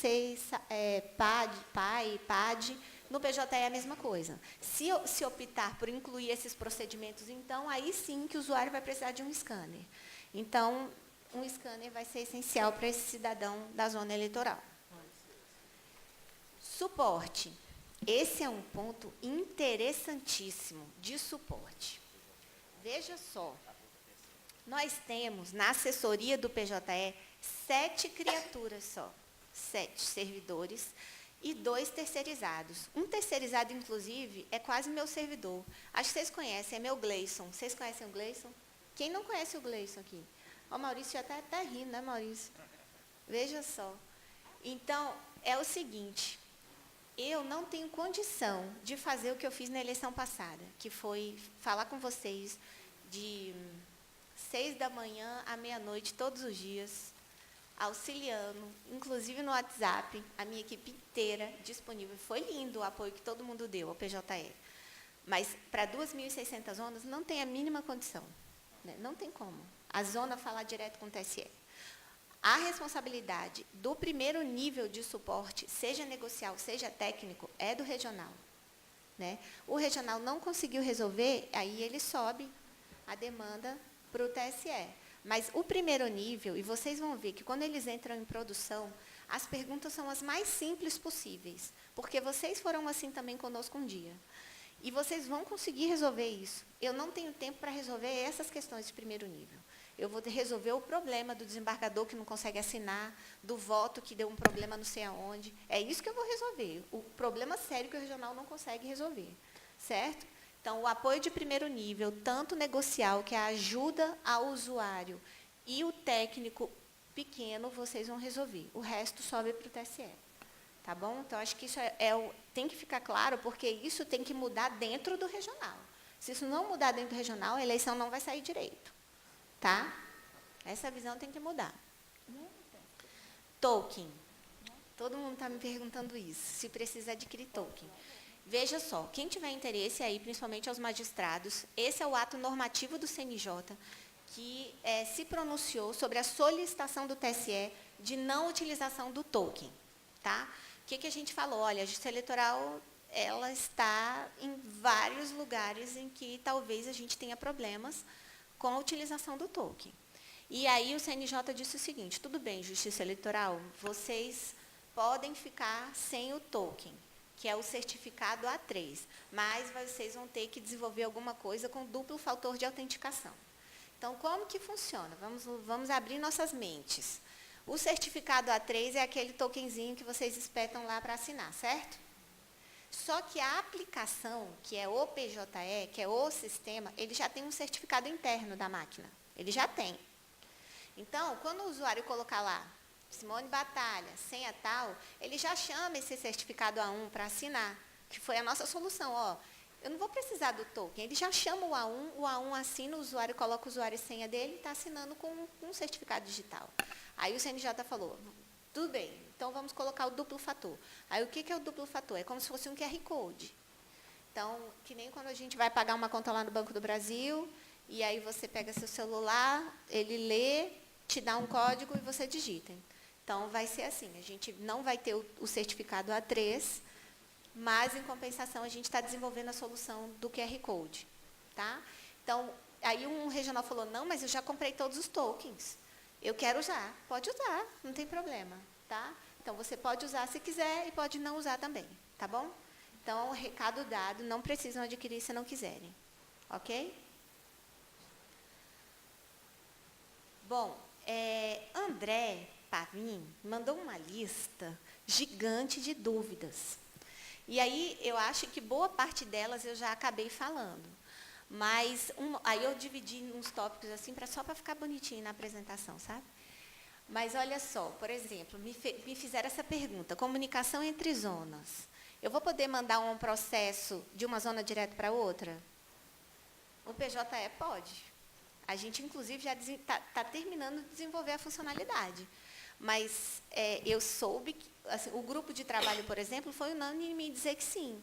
PAD, no PJE é a mesma coisa. Se optar por incluir esses procedimentos, então, aí sim que o usuário vai precisar de um scanner. Então, um scanner vai ser essencial para esse cidadão da zona eleitoral. Suporte. Esse é um ponto interessantíssimo de suporte. Veja só, nós temos na assessoria do PJE 7 criaturas só, 7 servidores e 2 terceirizados. Um terceirizado, inclusive, é quase meu servidor. Acho que vocês conhecem, é meu Gleison. Vocês conhecem o Gleison? Quem não conhece o Gleison aqui? O Maurício já está até rindo, né, Maurício? Veja só. Então, é o seguinte, eu não tenho condição de fazer o que eu fiz na eleição passada, que foi falar com vocês de 6 da manhã à meia-noite, todos os dias, auxiliando, inclusive no WhatsApp, a minha equipe inteira disponível. Foi lindo o apoio que todo mundo deu ao PJE. Mas, para 2.600 zonas, não tem a mínima condição. Né? Não tem como. A zona falar direto com o TSE. A responsabilidade do primeiro nível de suporte, seja negocial, seja técnico, é do regional. Né? O regional não conseguiu resolver, aí ele sobe a demanda para o TSE. Mas o primeiro nível, e vocês vão ver que quando eles entram em produção, as perguntas são as mais simples possíveis, porque vocês foram assim também conosco um dia. E vocês vão conseguir resolver isso. Eu não tenho tempo para resolver essas questões de primeiro nível. Eu vou resolver o problema do desembargador que não consegue assinar, do voto que deu um problema não sei aonde. É isso que eu vou resolver. O problema sério que o regional não consegue resolver. Certo? Então, o apoio de primeiro nível, tanto negocial, que é a ajuda ao usuário, e o técnico pequeno, vocês vão resolver. O resto sobe para o TSE. Tá bom? Então, acho que isso tem que ficar claro, porque isso tem que mudar dentro do regional. Se isso não mudar dentro do regional, a eleição não vai sair direito. Tá? Essa visão tem que mudar. Token. Todo mundo está me perguntando isso, se precisa adquirir token. Veja só, quem tiver interesse aí, principalmente aos magistrados, esse é o ato normativo do CNJ, que se pronunciou sobre a solicitação do TSE de não utilização do token. Tá? O que a gente falou? Olha, a Justiça Eleitoral ela está em vários lugares em que talvez a gente tenha problemas com a utilização do token. E aí o CNJ disse o seguinte, tudo bem, Justiça Eleitoral, vocês podem ficar sem o token, que é o certificado A3, mas vocês vão ter que desenvolver alguma coisa com duplo fator de autenticação. Então, como que funciona? Vamos abrir nossas mentes. O certificado A3 é aquele tokenzinho que vocês espetam lá para assinar, certo? Só que a aplicação, que é o PJE, que é o sistema, ele já tem um certificado interno da máquina. Ele já tem. Então, quando o usuário colocar lá, Simone Batalha, senha tal, ele já chama esse certificado A1 para assinar, que foi a nossa solução. Ó, eu não vou precisar do token, ele já chama o A1 assina, o usuário coloca o usuário e senha dele e está assinando com um certificado digital. Aí o CNJ falou, tudo bem, então vamos colocar o duplo fator. Aí o que é o duplo fator? É como se fosse um QR Code. Então, que nem quando a gente vai pagar uma conta lá no Banco do Brasil, e aí você pega seu celular, ele lê, te dá um código e você digita. Então, vai ser assim, a gente não vai ter o certificado A3, mas, em compensação, a gente está desenvolvendo a solução do QR Code. Tá? Então, aí um regional falou, não, mas eu já comprei todos os tokens. Eu quero usar. Pode usar, não tem problema. Tá? Então, você pode usar se quiser e pode não usar também. Tá bom? Então, recado dado, não precisam adquirir se não quiserem. Ok? Bom, André Pavim mandou uma lista gigante de dúvidas. E aí, eu acho que boa parte delas eu já acabei falando. Mas, aí eu dividi uns tópicos assim, só para ficar bonitinho na apresentação, sabe? Mas, olha só, por exemplo, me fizeram essa pergunta, comunicação entre zonas. Eu vou poder mandar um processo de uma zona direto para outra? O PJE pode. A gente, inclusive, já está terminando de desenvolver a funcionalidade. Mas eu soube que assim, o grupo de trabalho, por exemplo, foi unânime em dizer que sim.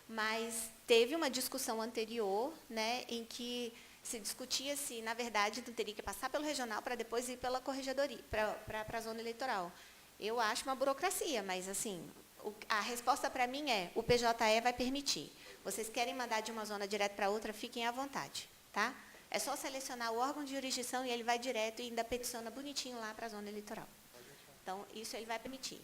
Mas teve uma discussão anterior, né, em que se discutia se, na verdade, não teria que passar pelo regional para depois ir pela corregedoria, para a zona eleitoral. Eu acho uma burocracia, mas assim, a resposta para mim é, o PJE vai permitir. Vocês querem mandar de uma zona direto para outra, fiquem à vontade. Tá? É só selecionar o órgão de jurisdição e ele vai direto e ainda peticiona bonitinho lá para a zona eleitoral. Então, isso ele vai permitir.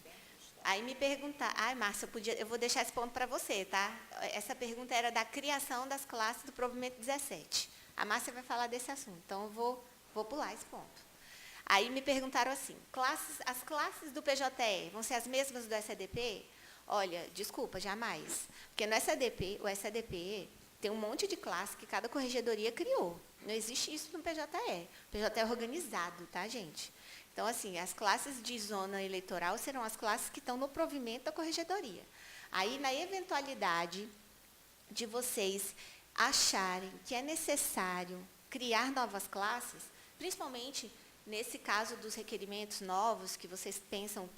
Aí me perguntar, Márcia, eu vou deixar esse ponto para você, tá? Essa pergunta era da criação das classes do provimento 17. A Márcia vai falar desse assunto, então eu vou pular esse ponto. Aí me perguntaram assim, as classes do PJE vão ser as mesmas do SEDP? Olha, desculpa, jamais. Porque no SEDP, o SEDP tem um monte de classe que cada corregedoria criou. Não existe isso no PJE. O PJE é organizado, tá, gente? Então, assim, as classes de zona eleitoral serão as classes que estão no provimento da corregedoria. Aí, na eventualidade de vocês acharem que é necessário criar novas classes, principalmente nesse caso dos requerimentos novos que vocês pensam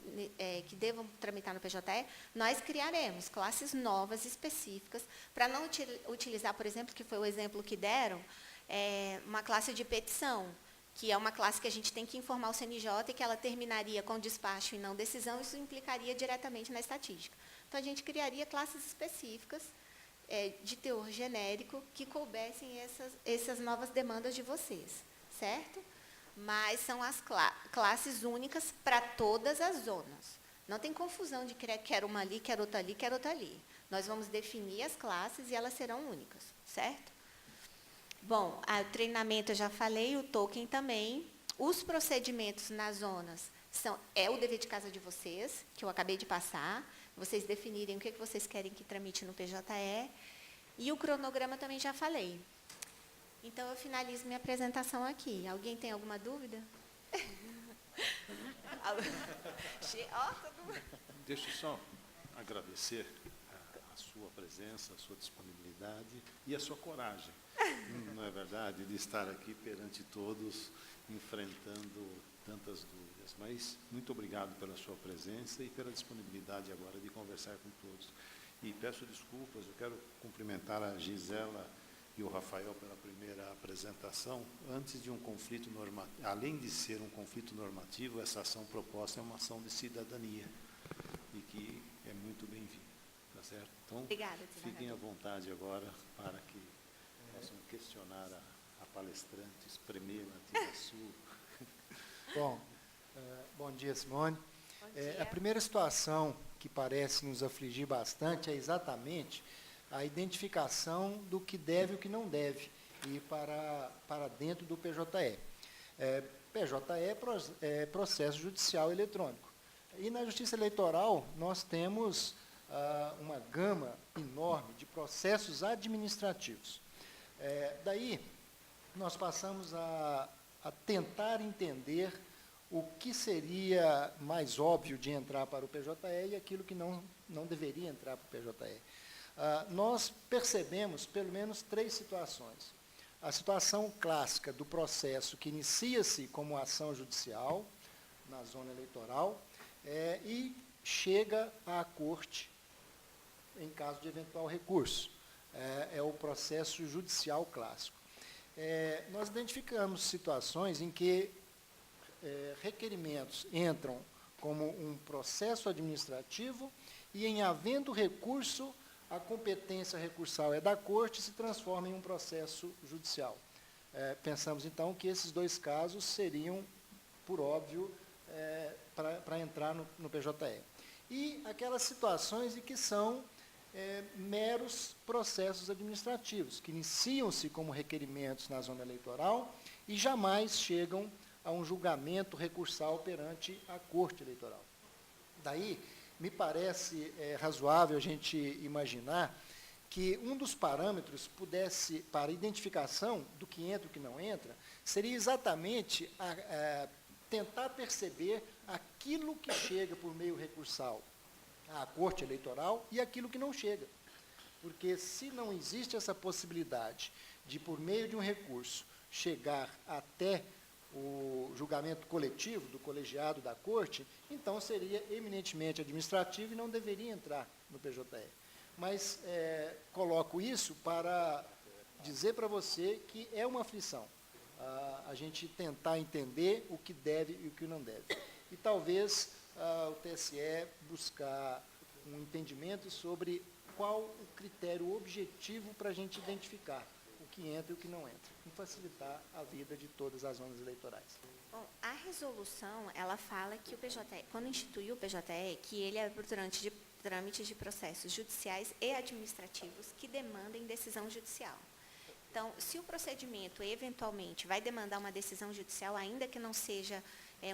que devam tramitar no PJE, nós criaremos classes novas específicas para não utilizar, por exemplo, que foi o exemplo que deram, uma classe de petição, que é uma classe que a gente tem que informar o CNJ e que ela terminaria com despacho e não decisão, isso implicaria diretamente na estatística. Então, a gente criaria classes específicas de teor genérico que coubessem essas novas demandas de vocês, certo? Mas são as classes únicas para todas as zonas. Não tem confusão de quer uma ali, quer outra ali, quer outra ali. Nós vamos definir as classes e elas serão únicas, certo? Bom, o treinamento eu já falei, o token também. Os procedimentos nas zonas é o dever de casa de vocês, que eu acabei de passar. Vocês definirem o que vocês querem que tramite no PJE. E o cronograma também já falei. Então, eu finalizo minha apresentação aqui. Alguém tem alguma dúvida? Deixa eu só agradecer a sua presença, a sua disponibilidade e a sua coragem, não é verdade, de estar aqui perante todos, enfrentando tantas dúvidas. Mas muito obrigado pela sua presença e pela disponibilidade agora de conversar com todos. E peço desculpas, eu quero cumprimentar a Gisela e o Rafael pela primeira apresentação. Antes de um conflito normativo, além de ser um conflito normativo, essa ação proposta é uma ação de cidadania e que é muito bem-vinda, tá certo? Então, obrigada, fiquem à vontade agora para que possam questionar a palestrante, espremer na tira sua. Bom dia, Simone. Bom dia. A primeira situação que parece nos afligir bastante é exatamente a identificação do que deve e o que não deve ir para dentro do PJE. PJE é processo judicial eletrônico. E na Justiça Eleitoral nós temos uma gama enorme de processos administrativos. Daí, nós passamos a tentar entender o que seria mais óbvio de entrar para o PJE e aquilo que não deveria entrar para o PJE. Nós percebemos pelo menos 3 situações. A situação clássica do processo que inicia-se como ação judicial na zona eleitoral e chega à corte em caso de eventual recurso. É o processo judicial clássico. Nós identificamos situações em que requerimentos entram como um processo administrativo e, em havendo recurso, a competência recursal é da corte e se transforma em um processo judicial. Pensamos, então, que esses 2 casos seriam, por óbvio, para entrar no PJE. E aquelas situações em que são meros processos administrativos, que iniciam-se como requerimentos na zona eleitoral e jamais chegam a um julgamento recursal perante a Corte Eleitoral. Daí, me parece razoável a gente imaginar que um dos parâmetros para a identificação do que entra e do que não entra, seria exatamente tentar perceber aquilo que chega por meio recursal à Corte Eleitoral e aquilo que não chega. Porque se não existe essa possibilidade de, por meio de um recurso, chegar até o julgamento coletivo do colegiado da Corte, então seria eminentemente administrativo e não deveria entrar no PJE. Mas coloco isso para dizer para você que é uma aflição, a gente tentar entender o que deve e o que não deve. E talvez o TSE buscar um entendimento sobre qual o critério objetivo para a gente identificar o que entra e o que não entra, e facilitar a vida de todas as zonas eleitorais. Bom, a resolução, ela fala que o PJE, quando instituiu o PJE, que ele é durante de trâmites de processos judiciais e administrativos que demandem decisão judicial. Então, se o procedimento eventualmente vai demandar uma decisão judicial, ainda que não seja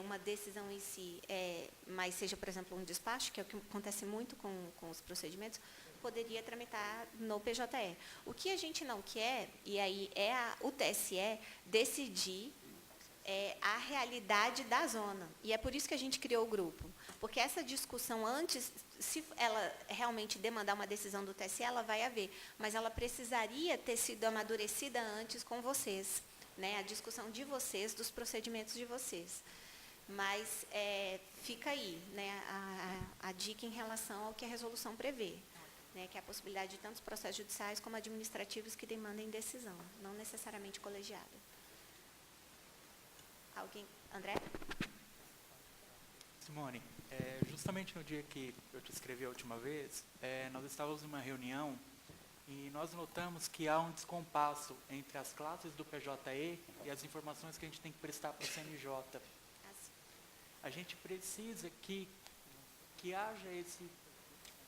uma decisão em si, mas seja, por exemplo, um despacho, que é o que acontece muito com os procedimentos, poderia tramitar no PJE. O que a gente não quer, e aí o TSE decidir a realidade da zona. E é por isso que a gente criou o grupo. Porque essa discussão antes, se ela realmente demandar uma decisão do TSE, ela vai haver. Mas ela precisaria ter sido amadurecida antes com vocês, né? A discussão de vocês, dos procedimentos de vocês. Mas fica aí, né, a dica em relação ao que a resolução prevê, né, que é a possibilidade de tantos processos judiciais como administrativos que demandem decisão, não necessariamente colegiada. Alguém? André? Simone, justamente no dia que eu te escrevi a última vez, nós estávamos numa reunião e nós notamos que há um descompasso entre as classes do PJE e as informações que a gente tem que prestar para o CNJ. A gente precisa que haja esse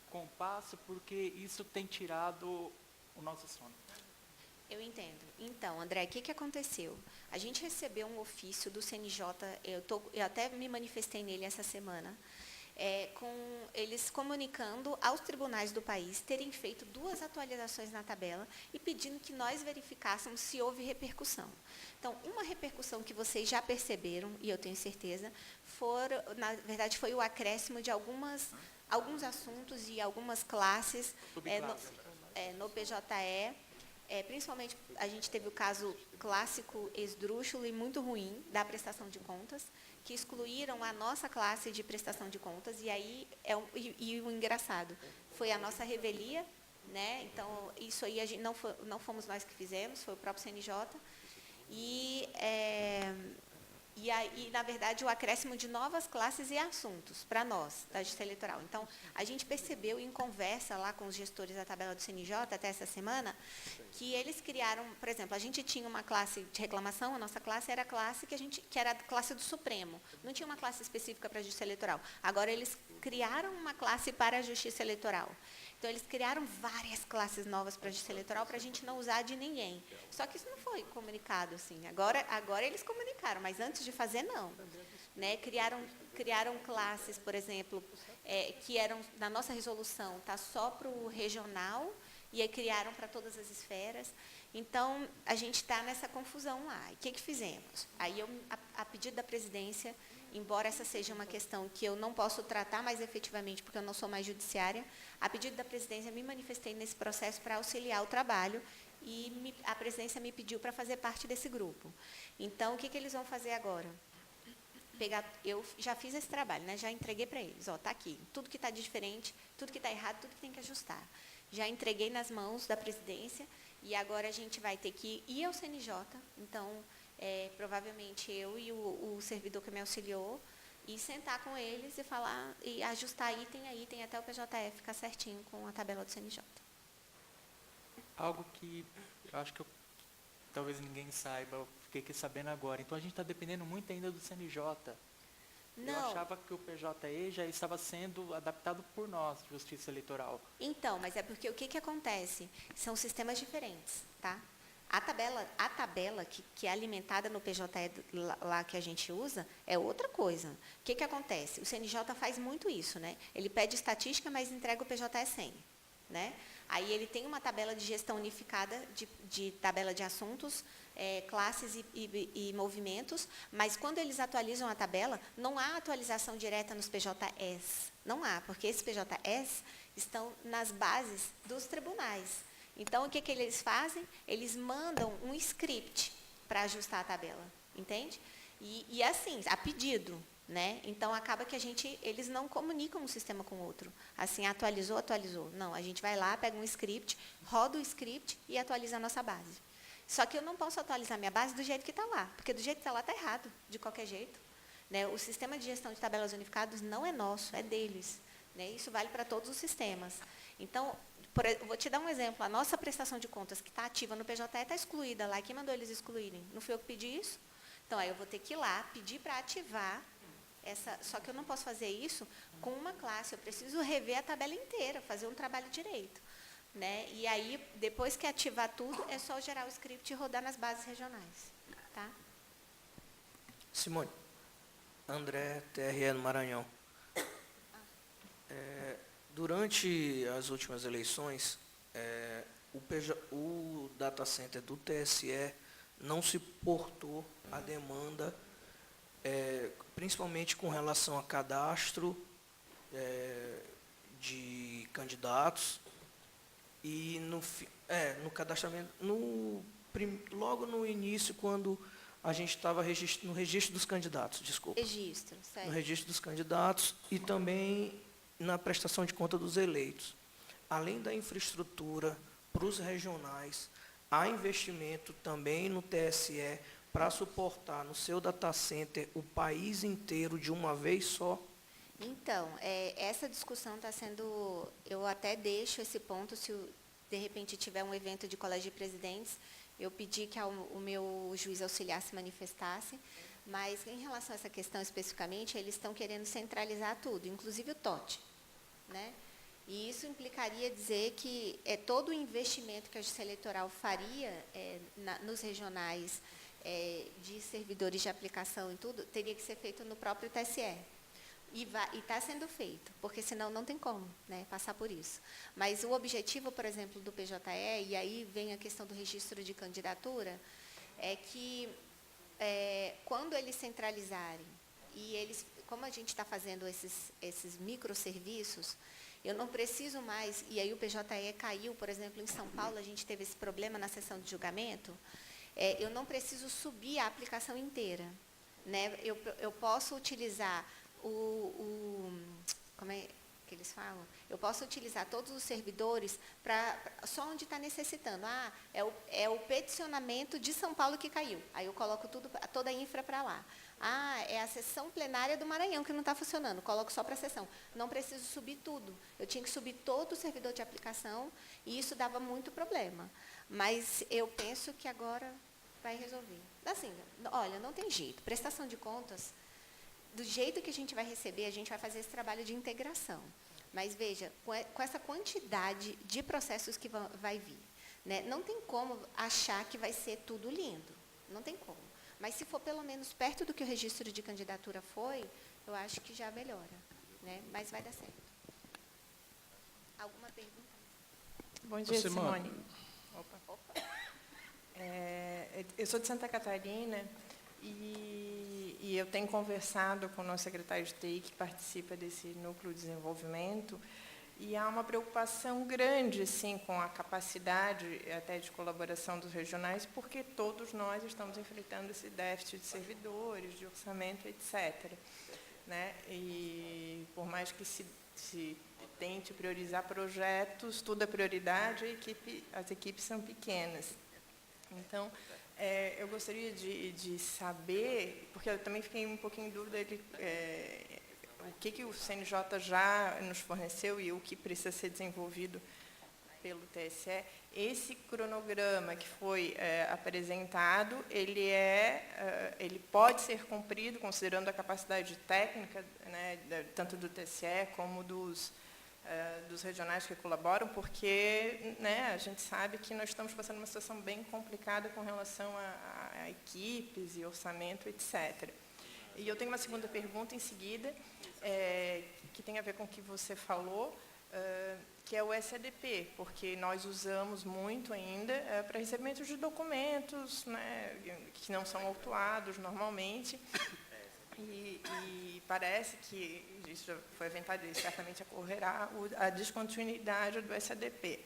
compasso, porque isso tem tirado o nosso sono. Eu entendo. Então, André, o que aconteceu? A gente recebeu um ofício do CNJ, eu até me manifestei nele essa semana, com eles comunicando aos tribunais do país terem feito 2 atualizações na tabela e pedindo que nós verificássemos se houve repercussão. Então, uma repercussão que vocês já perceberam, e eu tenho certeza, na verdade, foi o acréscimo de alguns assuntos e algumas classes no PJE. Principalmente, a gente teve o caso clássico esdrúxulo e muito ruim da prestação de contas, que excluíram a nossa classe de prestação de contas, e aí o engraçado foi a nossa revelia, né? Então, isso aí não fomos nós que fizemos, foi o próprio CNJ, e na verdade, o acréscimo de novas classes e assuntos para nós, da Justiça Eleitoral. Então, a gente percebeu em conversa lá com os gestores da tabela do CNJ, até essa semana, que eles criaram, por exemplo, a gente tinha uma classe de reclamação, a nossa classe era a classe que era a classe do Supremo. Não tinha uma classe específica para a Justiça Eleitoral. Agora, eles criaram uma classe para a Justiça Eleitoral. Então, eles criaram várias classes novas para a Justiça Eleitoral para a gente não usar de ninguém. Só que isso não foi comunicado assim. Agora eles comunicaram, mas antes de fazer, não. né? Criaram classes, por exemplo, que eram, na nossa resolução, tá só para o regional, e aí criaram para todas as esferas. Então, a gente está nessa confusão lá. E o que fizemos? Aí, a pedido da presidência, embora essa seja uma questão que eu não posso tratar mais efetivamente, porque eu não sou mais judiciária, a pedido da presidência, me manifestei nesse processo para auxiliar o trabalho, e a presidência me pediu para fazer parte desse grupo. Então, o que eles vão fazer agora? Eu já fiz esse trabalho, né? Já entreguei para eles. Está aqui, tudo que está diferente, tudo que está errado, tudo que tem que ajustar. Já entreguei nas mãos da presidência, e agora a gente vai ter que ir ao CNJ. Então, provavelmente eu e o servidor que me auxiliou, e sentar com eles e falar, e ajustar item a item até o PJF ficar certinho com a tabela do CNJ. Algo que eu acho que talvez ninguém saiba, eu fiquei aqui sabendo agora. Então, a gente está dependendo muito ainda do CNJ. Não. Eu achava que o PJE já estava sendo adaptado por nós, Justiça Eleitoral. Então, mas é porque o que acontece? São sistemas diferentes, tá? A tabela que é alimentada no PJE lá que a gente usa é outra coisa. O que acontece? O CNJ faz muito isso, né? Ele pede estatística, mas entrega o PJE sem, né? Aí ele tem uma tabela de gestão unificada, de tabela de assuntos, classes e movimentos, mas quando eles atualizam a tabela, não há atualização direta nos PJEs. Não há, porque esses PJEs estão nas bases dos tribunais. Então, o que eles fazem? Eles mandam um script para ajustar a tabela, entende? E assim, a pedido, né? Então, acaba que eles não comunicam um sistema com o outro. Assim, atualizou. Não, a gente vai lá, pega um script, roda o script e atualiza a nossa base. Só que eu não posso atualizar minha base do jeito que está lá, porque do jeito que está lá está errado, de qualquer jeito. Né? O sistema de gestão de tabelas unificadas não é nosso, é deles. Né? Isso vale para todos os sistemas. Então, vou te dar um exemplo. A nossa prestação de contas que está ativa no PJE está excluída lá. Quem mandou eles excluírem? Não fui eu que pedi isso? Então, aí eu vou ter que ir lá, pedir para ativar só que eu não posso fazer isso com uma classe. Eu preciso rever a tabela inteira, fazer um trabalho direito. Né? E aí, depois que ativar tudo, é só gerar o script e rodar nas bases regionais. Tá? Simone, André, TRE no Maranhão. Durante as últimas eleições, o data center do TSE não se portou à demanda, principalmente com relação a cadastro de candidatos, e no cadastramento, logo no início, quando a gente estava no registro dos candidatos, desculpa. Registro, certo. No registro dos candidatos e também na prestação de conta dos eleitos. Além da infraestrutura para os regionais, há investimento também no TSE para suportar no seu data center o país inteiro de uma vez só? Então, essa discussão está sendo... Eu até deixo esse ponto, se de repente tiver um evento de colégio de presidentes, eu pedi que o meu juiz auxiliar se manifestasse, mas em relação a essa questão especificamente, eles estão querendo centralizar tudo, inclusive o TOT. Né? E isso implicaria dizer que todo o investimento que a Justiça Eleitoral faria nos regionais de servidores de aplicação e tudo, teria que ser feito no próprio TSE. E está sendo feito, porque senão não tem como, né, passar por isso. Mas o objetivo, por exemplo, do PJE, e aí vem a questão do registro de candidatura, é que quando eles centralizarem, e como a gente está fazendo esses microserviços, eu não preciso mais, e aí o PJE caiu, por exemplo, em São Paulo, a gente teve esse problema na sessão de julgamento, eu não preciso subir a aplicação inteira. Né? Eu posso utilizar como é que eles falam? Eu posso utilizar todos os servidores só onde está necessitando. É o peticionamento de São Paulo que caiu. Aí eu coloco toda a infra para lá. É a sessão plenária do Maranhão que não está funcionando. Coloco só para a sessão. Não preciso subir tudo. Eu tinha que subir todo o servidor de aplicação e isso dava muito problema. Mas eu penso que agora vai resolver. Assim, olha, não tem jeito. Prestação de contas, do jeito que a gente vai receber, a gente vai fazer esse trabalho de integração. Mas, veja, com essa quantidade de processos que vai vir, né, não tem como achar que vai ser tudo lindo. Não tem como. Mas se for pelo menos perto do que o registro de candidatura foi, eu acho que já melhora, né? Mas vai dar certo. Alguma pergunta? Bom dia, Simone. Opa. Eu sou de Santa Catarina e eu tenho conversado com o nosso secretário de TI, que participa desse núcleo de desenvolvimento, e há uma preocupação grande, sim, com a capacidade até de colaboração dos regionais, porque todos nós estamos enfrentando esse déficit de servidores, de orçamento, etc. Né? E por mais que se tente priorizar projetos, tudo é prioridade, as equipes são pequenas. Então, eu gostaria de saber, porque eu também fiquei um pouquinho em dúvida, o que o CNJ já nos forneceu e o que precisa ser desenvolvido pelo TSE. Esse cronograma que foi apresentado, ele pode ser cumprido, considerando a capacidade técnica, né, tanto do TSE como dos regionais que colaboram, porque, né, a gente sabe que nós estamos passando uma situação bem complicada com relação a equipes e orçamento, etc. E eu tenho uma segunda pergunta em seguida, que tem a ver com o que você falou, que é o SADP, porque nós usamos muito ainda para recebimento de documentos, né, que não são autuados normalmente, e parece que, isso já foi aventado e certamente ocorrerá, a descontinuidade do SADP.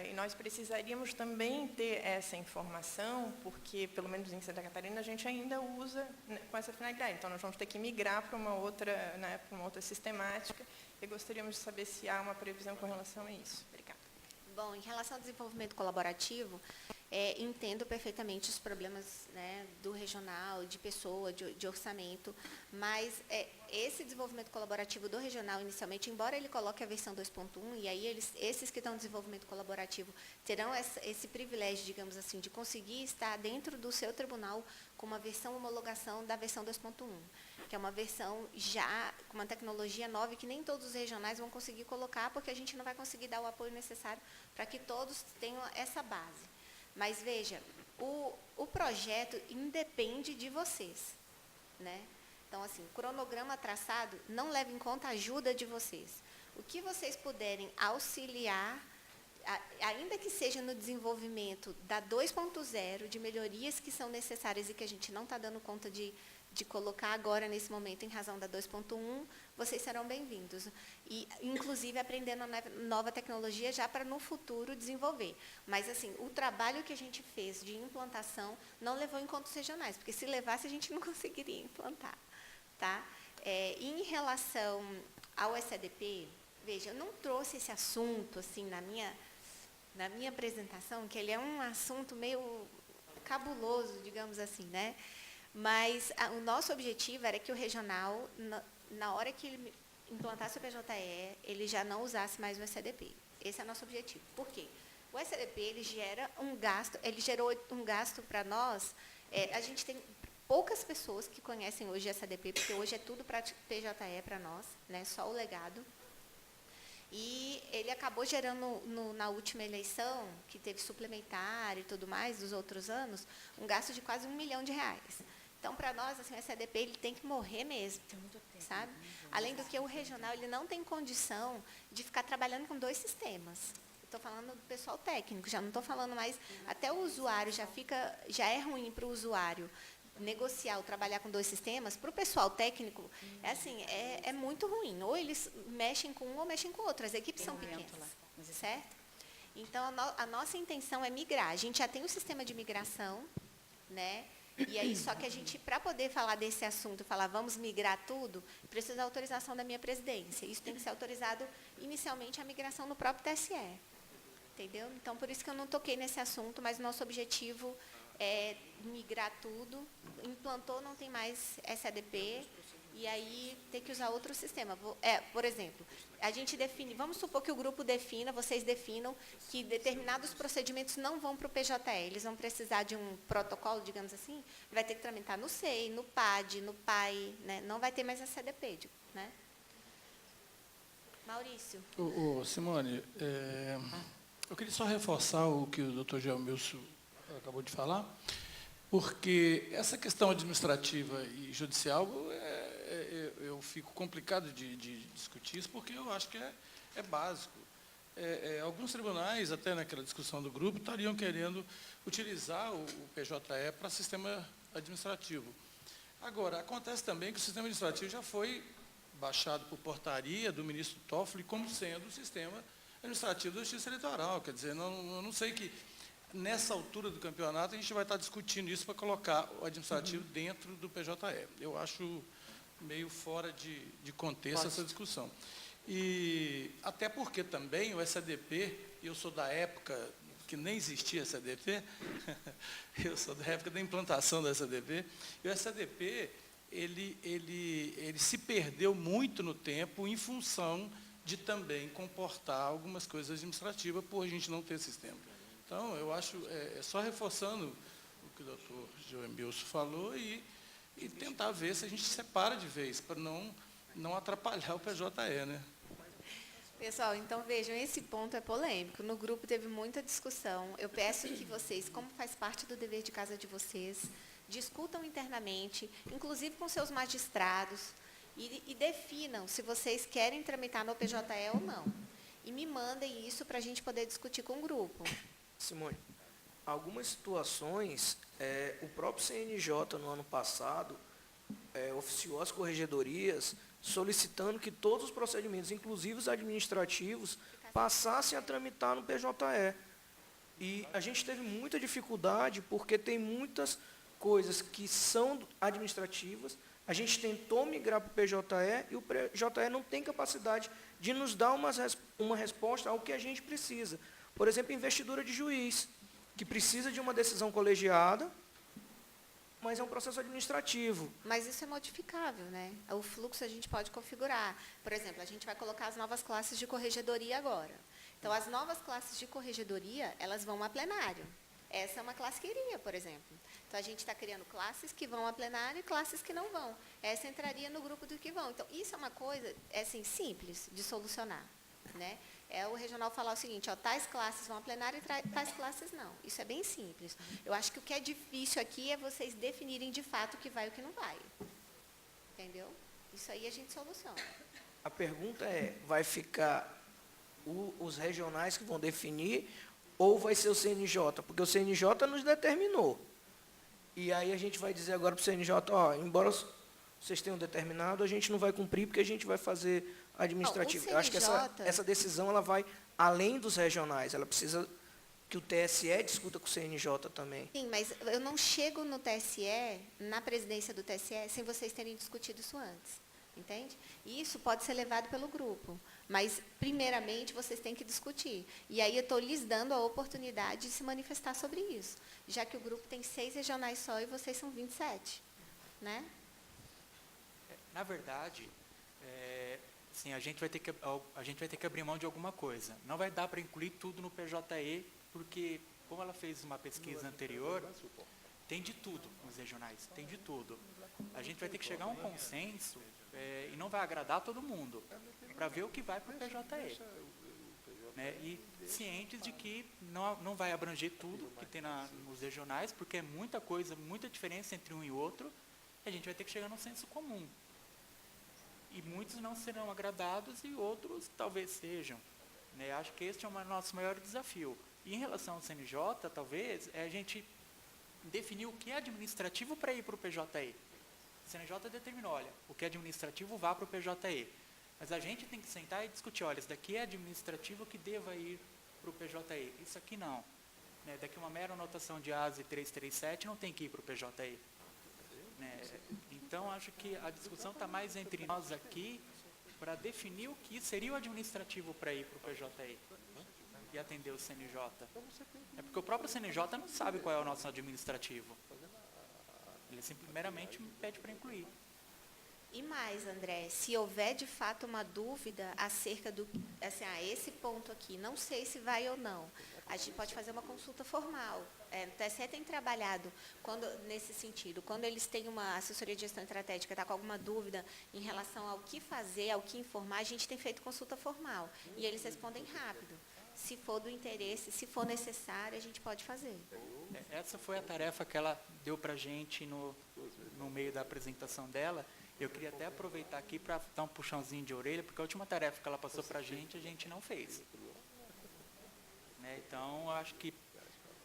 E nós precisaríamos também ter essa informação, porque, pelo menos em Santa Catarina, a gente ainda usa, né, com essa finalidade. Então, nós vamos ter que migrar para uma outra, né, para uma outra sistemática, e gostaríamos de saber se há uma previsão com relação a isso. Obrigada. Bom, em relação ao desenvolvimento colaborativo, entendo perfeitamente os problemas, né, do regional, de pessoa, de orçamento, mas esse desenvolvimento colaborativo do regional, inicialmente, embora ele coloque a versão 2.1, e aí esses que estão em desenvolvimento colaborativo terão esse privilégio, digamos assim, de conseguir estar dentro do seu tribunal com uma versão homologação da versão 2.1, que é uma versão já com uma tecnologia nova que nem todos os regionais vão conseguir colocar, porque a gente não vai conseguir dar o apoio necessário para que todos tenham essa base. Mas, veja, o projeto independe de vocês, né? Então, assim, o cronograma traçado não leva em conta a ajuda de vocês. O que vocês puderem auxiliar, ainda que seja no desenvolvimento da 2.0, de melhorias que são necessárias e que a gente não está dando conta de colocar agora, nesse momento, em razão da 2.1, vocês serão bem-vindos. E, inclusive, aprendendo a nova tecnologia já para, no futuro, desenvolver. Mas, assim, o trabalho que a gente fez de implantação não levou em conta os regionais, porque se levasse, a gente não conseguiria implantar. Tá? Em relação ao SADP, veja, eu não trouxe esse assunto, assim, na minha apresentação, que ele é um assunto meio cabuloso, digamos assim, né? Mas o nosso objetivo era que o regional, na hora que ele implantasse o PJE, ele já não usasse mais o SADP. Esse é o nosso objetivo. Por quê? O SADP, ele gerou um gasto para nós. A gente tem poucas pessoas que conhecem hoje o SADP, porque hoje é tudo para PJE para nós, né? Só o legado. E ele acabou gerando, na última eleição, que teve suplementar e tudo mais, dos outros anos, um gasto de quase R$1 milhão. Então, para nós, assim, o SADP ele tem que morrer mesmo, sabe? Além do que o regional ele não tem condição de ficar trabalhando com 2 sistemas. Estou falando do pessoal técnico, já não estou falando mais... Até o usuário já é ruim para o usuário negociar ou trabalhar com 2 sistemas. Para o pessoal técnico, é muito ruim. Ou eles mexem com um ou mexem com outro. As equipes são pequenas, certo? Então, a nossa intenção é migrar. A gente já tem o sistema de migração, né? E aí, só que a gente, para poder falar desse assunto, falar vamos migrar tudo, precisa da autorização da minha presidência. Isso tem que ser autorizado inicialmente a migração no próprio TSE. Entendeu? Então, por isso que eu não toquei nesse assunto, mas o nosso objetivo é migrar tudo. Implantou, não tem mais SADP, e aí tem que usar outro sistema. Por exemplo, a gente define, vamos supor que o grupo defina, vocês definam que determinados procedimentos não vão para o PJE, eles vão precisar de um protocolo, digamos assim, vai ter que tramitar no SEI, no PAD, no PAI, né? Não vai ter mais SADP, né? Maurício. Simone, eu queria só reforçar o que o Dr. Gelmilson acabou de falar. porque essa questão administrativa e judicial, eu fico complicado de discutir isso, porque eu acho que é básico. Alguns tribunais, até naquela discussão do grupo, estariam querendo utilizar o PJE para sistema administrativo. Agora, acontece também que o sistema administrativo já foi baixado por portaria do ministro Toffoli como sendo o sistema administrativo da Justiça Eleitoral. Quer dizer, eu não sei que, nessa altura do campeonato, a gente vai estar discutindo isso para colocar o administrativo dentro do PJE. Eu acho meio fora de contexto essa discussão. E até porque também o SADP, eu sou da época que nem existia SADP, eu sou da época da implantação da SADP, e o SADP, ele se perdeu muito no tempo em função de também comportar algumas coisas administrativas por a gente não ter sistema. Então, eu acho, só reforçando o que o doutor Joemilson falou e tentar ver se a gente separa de vez, para não atrapalhar o PJE, né? Pessoal, então vejam, esse ponto é polêmico. No grupo teve muita discussão. Eu peço que vocês, como faz parte do dever de casa de vocês, discutam internamente, inclusive com seus magistrados, e definam se vocês querem tramitar no PJE ou não. E me mandem isso para a gente poder discutir com o grupo. Simone, algumas situações, o próprio CNJ, no ano passado, oficiou as corregedorias solicitando que todos os procedimentos, inclusive os administrativos, passassem a tramitar no PJE. E a gente teve muita dificuldade, porque tem muitas coisas que são administrativas, a gente tentou migrar para o PJE, e o PJE não tem capacidade de nos dar uma resposta ao que a gente precisa. Por exemplo, investidura de juiz, que precisa de uma decisão colegiada, mas é um processo administrativo. Mas isso é modificável, né? O fluxo a gente pode configurar. Por exemplo, a gente vai colocar as novas classes de corregedoria agora. Então, as novas classes de corregedoria, elas vão a plenário. Essa é uma classe que iria, por exemplo. Então, a gente está criando classes que vão a plenário e classes que não vão. Essa entraria no grupo do que vão. Então, isso é uma coisa, assim, simples de solucionar, né? O regional falar o seguinte, tais classes vão a plenário e tais classes não. Isso é bem simples. Eu acho que o que é difícil aqui é vocês definirem de fato o que vai e o que não vai. Entendeu? Isso aí a gente soluciona. A pergunta vai ficar os regionais que vão definir ou vai ser o CNJ? Porque o CNJ nos determinou. E aí a gente vai dizer agora para o CNJ, embora vocês tenham determinado, a gente não vai cumprir porque a gente vai fazer administrativo. Eu acho que essa decisão ela vai além dos regionais, ela precisa que o TSE discuta com o CNJ também. Sim, mas eu não chego no TSE, na presidência do TSE, sem vocês terem discutido isso antes, entende? E isso pode ser levado pelo grupo, mas, primeiramente, vocês têm que discutir. E aí eu estou lhes dando a oportunidade de se manifestar sobre isso, já que o grupo tem 6 regionais só e vocês são 27, né? Na verdade, sim, a gente vai ter que abrir mão de alguma coisa. Não vai dar para incluir tudo no PJE, porque, como ela fez uma pesquisa anterior, tem de tudo nos regionais, tem de tudo. A gente vai ter que chegar a um consenso e não vai agradar todo mundo, para ver o que vai para o PJE. Né? E cientes de que não vai abranger tudo que tem nos regionais, porque é muita coisa, muita diferença entre um e outro, e a gente vai ter que chegar num senso comum. E muitos não serão agradados e outros talvez sejam. Né? Acho que este é o nosso maior desafio. E em relação ao CNJ, talvez, é a gente definir o que é administrativo para ir para o PJE. O CNJ determinou, olha, o que é administrativo vá para o PJE. Mas a gente tem que sentar e discutir, olha, isso daqui é administrativo que deva ir para o PJE. Isso aqui não. Né? Daqui uma mera anotação de ASE 337 não tem que ir para o PJE. Né? Então, acho que a discussão está mais entre nós aqui para definir o que seria o administrativo para ir para o PJE e atender o CNJ. É porque o próprio CNJ não sabe qual é o nosso administrativo. Ele meramente pede para incluir. E mais, André, se houver de fato uma dúvida acerca do, assim, esse ponto aqui, não sei se vai ou não, a gente pode fazer uma consulta formal. O TSE tem trabalhado nesse sentido. Quando eles têm uma assessoria de gestão estratégica, está com alguma dúvida em relação ao que fazer, ao que informar, a gente tem feito consulta formal. E eles respondem rápido. se for do interesse, se for necessário, a gente pode fazer. Essa foi a tarefa que ela deu para a gente no meio da apresentação dela. Eu queria até aproveitar aqui para dar um puxãozinho de orelha, porque a última tarefa que ela passou para a gente não fez. Né? Então, eu acho que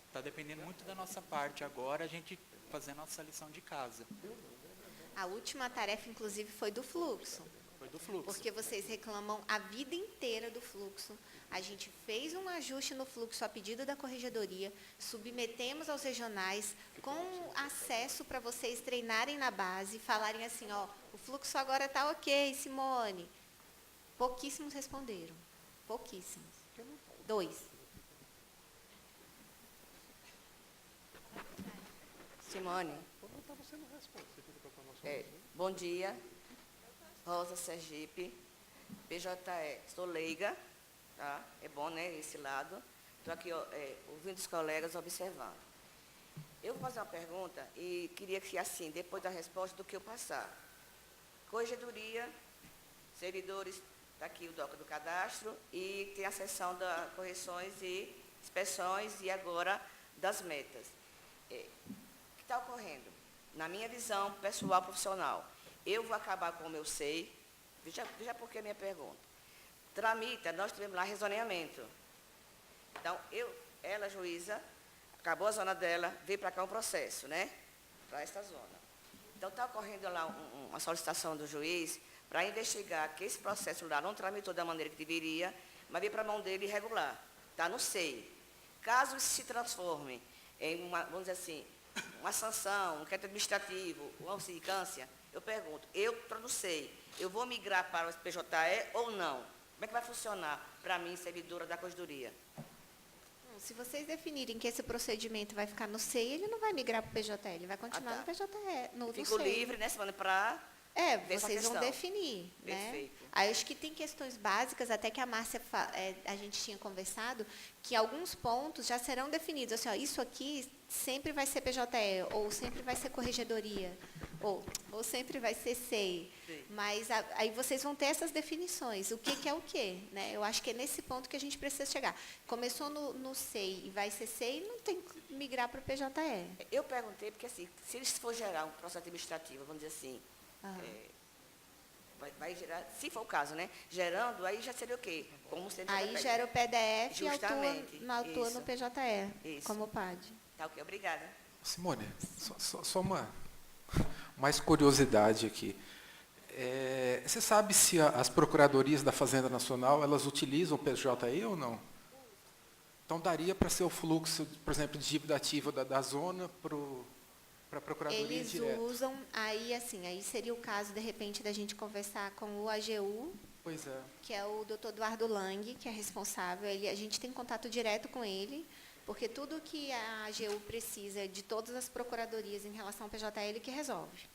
está dependendo muito da nossa parte agora, a gente fazer a nossa lição de casa. A última tarefa, inclusive, foi do fluxo. Foi do fluxo. Porque vocês reclamam a vida inteira do fluxo. A gente fez um ajuste no fluxo a pedido da corregedoria, submetemos aos regionais com acesso para vocês treinarem na base, falarem assim, ó, o fluxo agora está ok, Simone. Pouquíssimos responderam. Pouquíssimos. 2. Simone. Bom dia. Rosa Sergipe, PJE. Sou leiga, tá? É bom, né, esse lado. Estou aqui ouvindo os colegas, observando. Eu vou fazer uma pergunta e queria que, assim, depois da resposta, do que eu passar. Corregedoria, servidores, está aqui o DOCA do cadastro, e tem a seção das correções e inspeções, e agora das metas. O que está ocorrendo? Na minha visão pessoal, profissional, eu vou acabar com o meu SEI, veja por que a minha pergunta. Tramita, nós tivemos lá rezoneamento. Então, ela, juíza, acabou a zona dela, veio para cá um processo, né? Para esta zona. Então, está ocorrendo lá uma solicitação do juiz para investigar que esse processo lá não tramitou da maneira que deveria, mas veio para a mão dele irregular. Está no SEI. Caso isso se transforme em uma, vamos dizer assim, uma sanção, um inquérito administrativo, uma sindicância, eu pergunto, eu estou no SEI, eu vou migrar para o PJE ou não? Como é que vai funcionar para mim, servidora da corregedoria? Se vocês definirem que esse procedimento vai ficar no SEI, ele não vai migrar para o PJE, ele vai continuar no PJE, no Fico SEI. livre, né, semana, para vocês vão definir. Perfeito. Né? Aí, acho que tem questões básicas, até que a Márcia, a gente tinha conversado, que alguns pontos já serão definidos. Assim, ó, isso aqui sempre vai ser PJE, ou sempre vai ser corregedoria, ou sempre vai ser SEI. Sim. Mas aí vocês vão ter essas definições, o que é o quê. Né? Eu acho que é nesse ponto que a gente precisa chegar. Começou no SEI e vai ser SEI, não tem que migrar para o PJE. Eu perguntei, porque assim, se eles for gerar um processo administrativo, vamos dizer assim, vai gerar, se for o caso, né? Gerando, aí já seria o quê? Como aí gera o PDF justamente, e atua no PJE, isso. como PAD. Tá ok, obrigada. Simone, só uma mais curiosidade aqui. Você sabe se as procuradorias da Fazenda Nacional, elas utilizam o PJE ou não? Então, daria para ser o fluxo, por exemplo, de dívida ativa da zona para a Procuradoria Eles direto? usam, aí seria o caso, de repente, da gente conversar com o AGU, pois é. que é o Dr. Eduardo Lang, que é responsável. A gente tem contato direto com ele, porque tudo que a AGU precisa de todas as procuradorias em relação ao PJE, ele que resolve.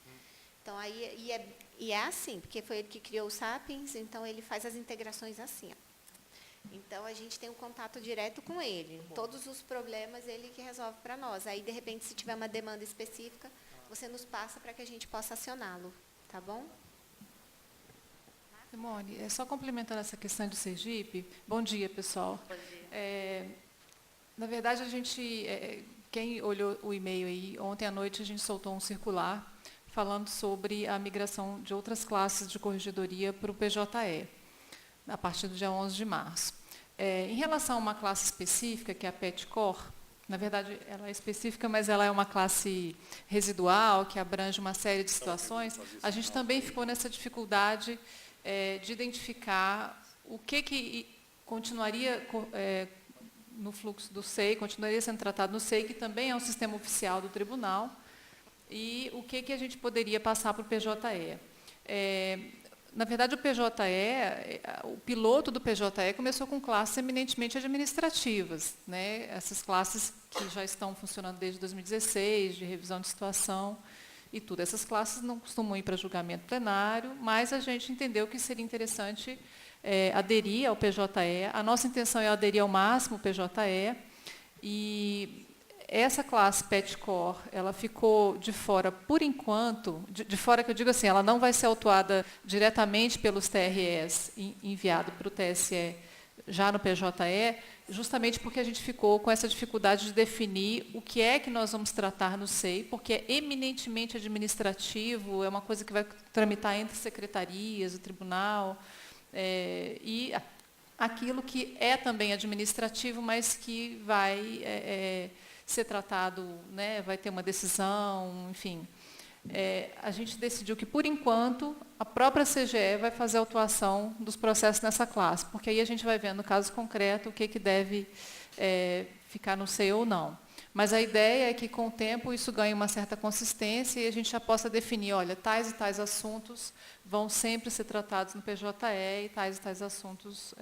Então, aí, é assim, porque foi ele que criou o Sapiens, então ele faz as integrações assim. Ó. Então, a gente tem um contato direto com ele. Todos os problemas, ele que resolve para nós. Aí, de repente, se tiver uma demanda específica, você nos passa para que a gente possa acioná-lo. Tá bom? Simone, só complementando essa questão de Sergipe. Bom dia, pessoal. Bom dia. Na verdade, quem olhou o e-mail aí, ontem à noite a gente soltou um circular falando sobre a migração de outras classes de corregedoria para o PJE, a partir do dia 11 de março. Em relação a uma classe específica, que é a PETCOR, na verdade, ela é específica, mas ela é uma classe residual, que abrange uma série de situações, a gente também ficou nessa dificuldade de identificar o que continuaria no fluxo do SEI, continuaria sendo tratado no SEI, que também é um sistema oficial do tribunal, e o que a gente poderia passar para o PJE. Na verdade, o piloto do PJE começou com classes eminentemente administrativas, né? Essas classes que já estão funcionando desde 2016, de revisão de situação e tudo. Essas classes não costumam ir para julgamento plenário, mas a gente entendeu que seria interessante aderir ao PJE. A nossa intenção é aderir ao máximo ao PJE, e essa classe PETCOR, ela ficou de fora, por enquanto, de fora que eu digo assim, ela não vai ser autuada diretamente pelos TREs enviado para o TSE já no PJE, justamente porque a gente ficou com essa dificuldade de definir o que é que nós vamos tratar no SEI, porque é eminentemente administrativo, é uma coisa que vai tramitar entre secretarias, o tribunal, e aquilo que é também administrativo, mas que vai ser tratado, né, vai ter uma decisão, enfim. A gente decidiu que, por enquanto, a própria CGE vai fazer a autuação dos processos nessa classe, porque aí a gente vai vendo no caso concreto o que deve ficar no SEI ou não. Mas a ideia é que, com o tempo, isso ganhe uma certa consistência e a gente já possa definir, olha, tais e tais assuntos vão sempre ser tratados no PJE e tais assuntos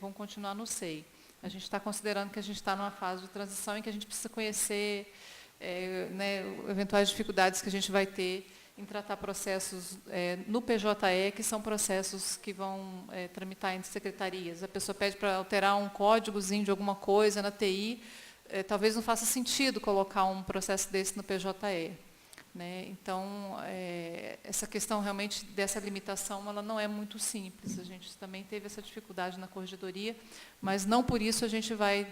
vão continuar no SEI. A gente está considerando que a gente está numa fase de transição em que a gente precisa conhecer né, eventuais dificuldades que a gente vai ter em tratar processos no PJE, que são processos que vão tramitar entre secretarias. A pessoa pede para alterar um códigozinho de alguma coisa na TI, talvez não faça sentido colocar um processo desse no PJE. Né? Então, essa questão realmente dessa limitação, ela não é muito simples. A gente também teve essa dificuldade na corregedoria, mas não por isso a gente vai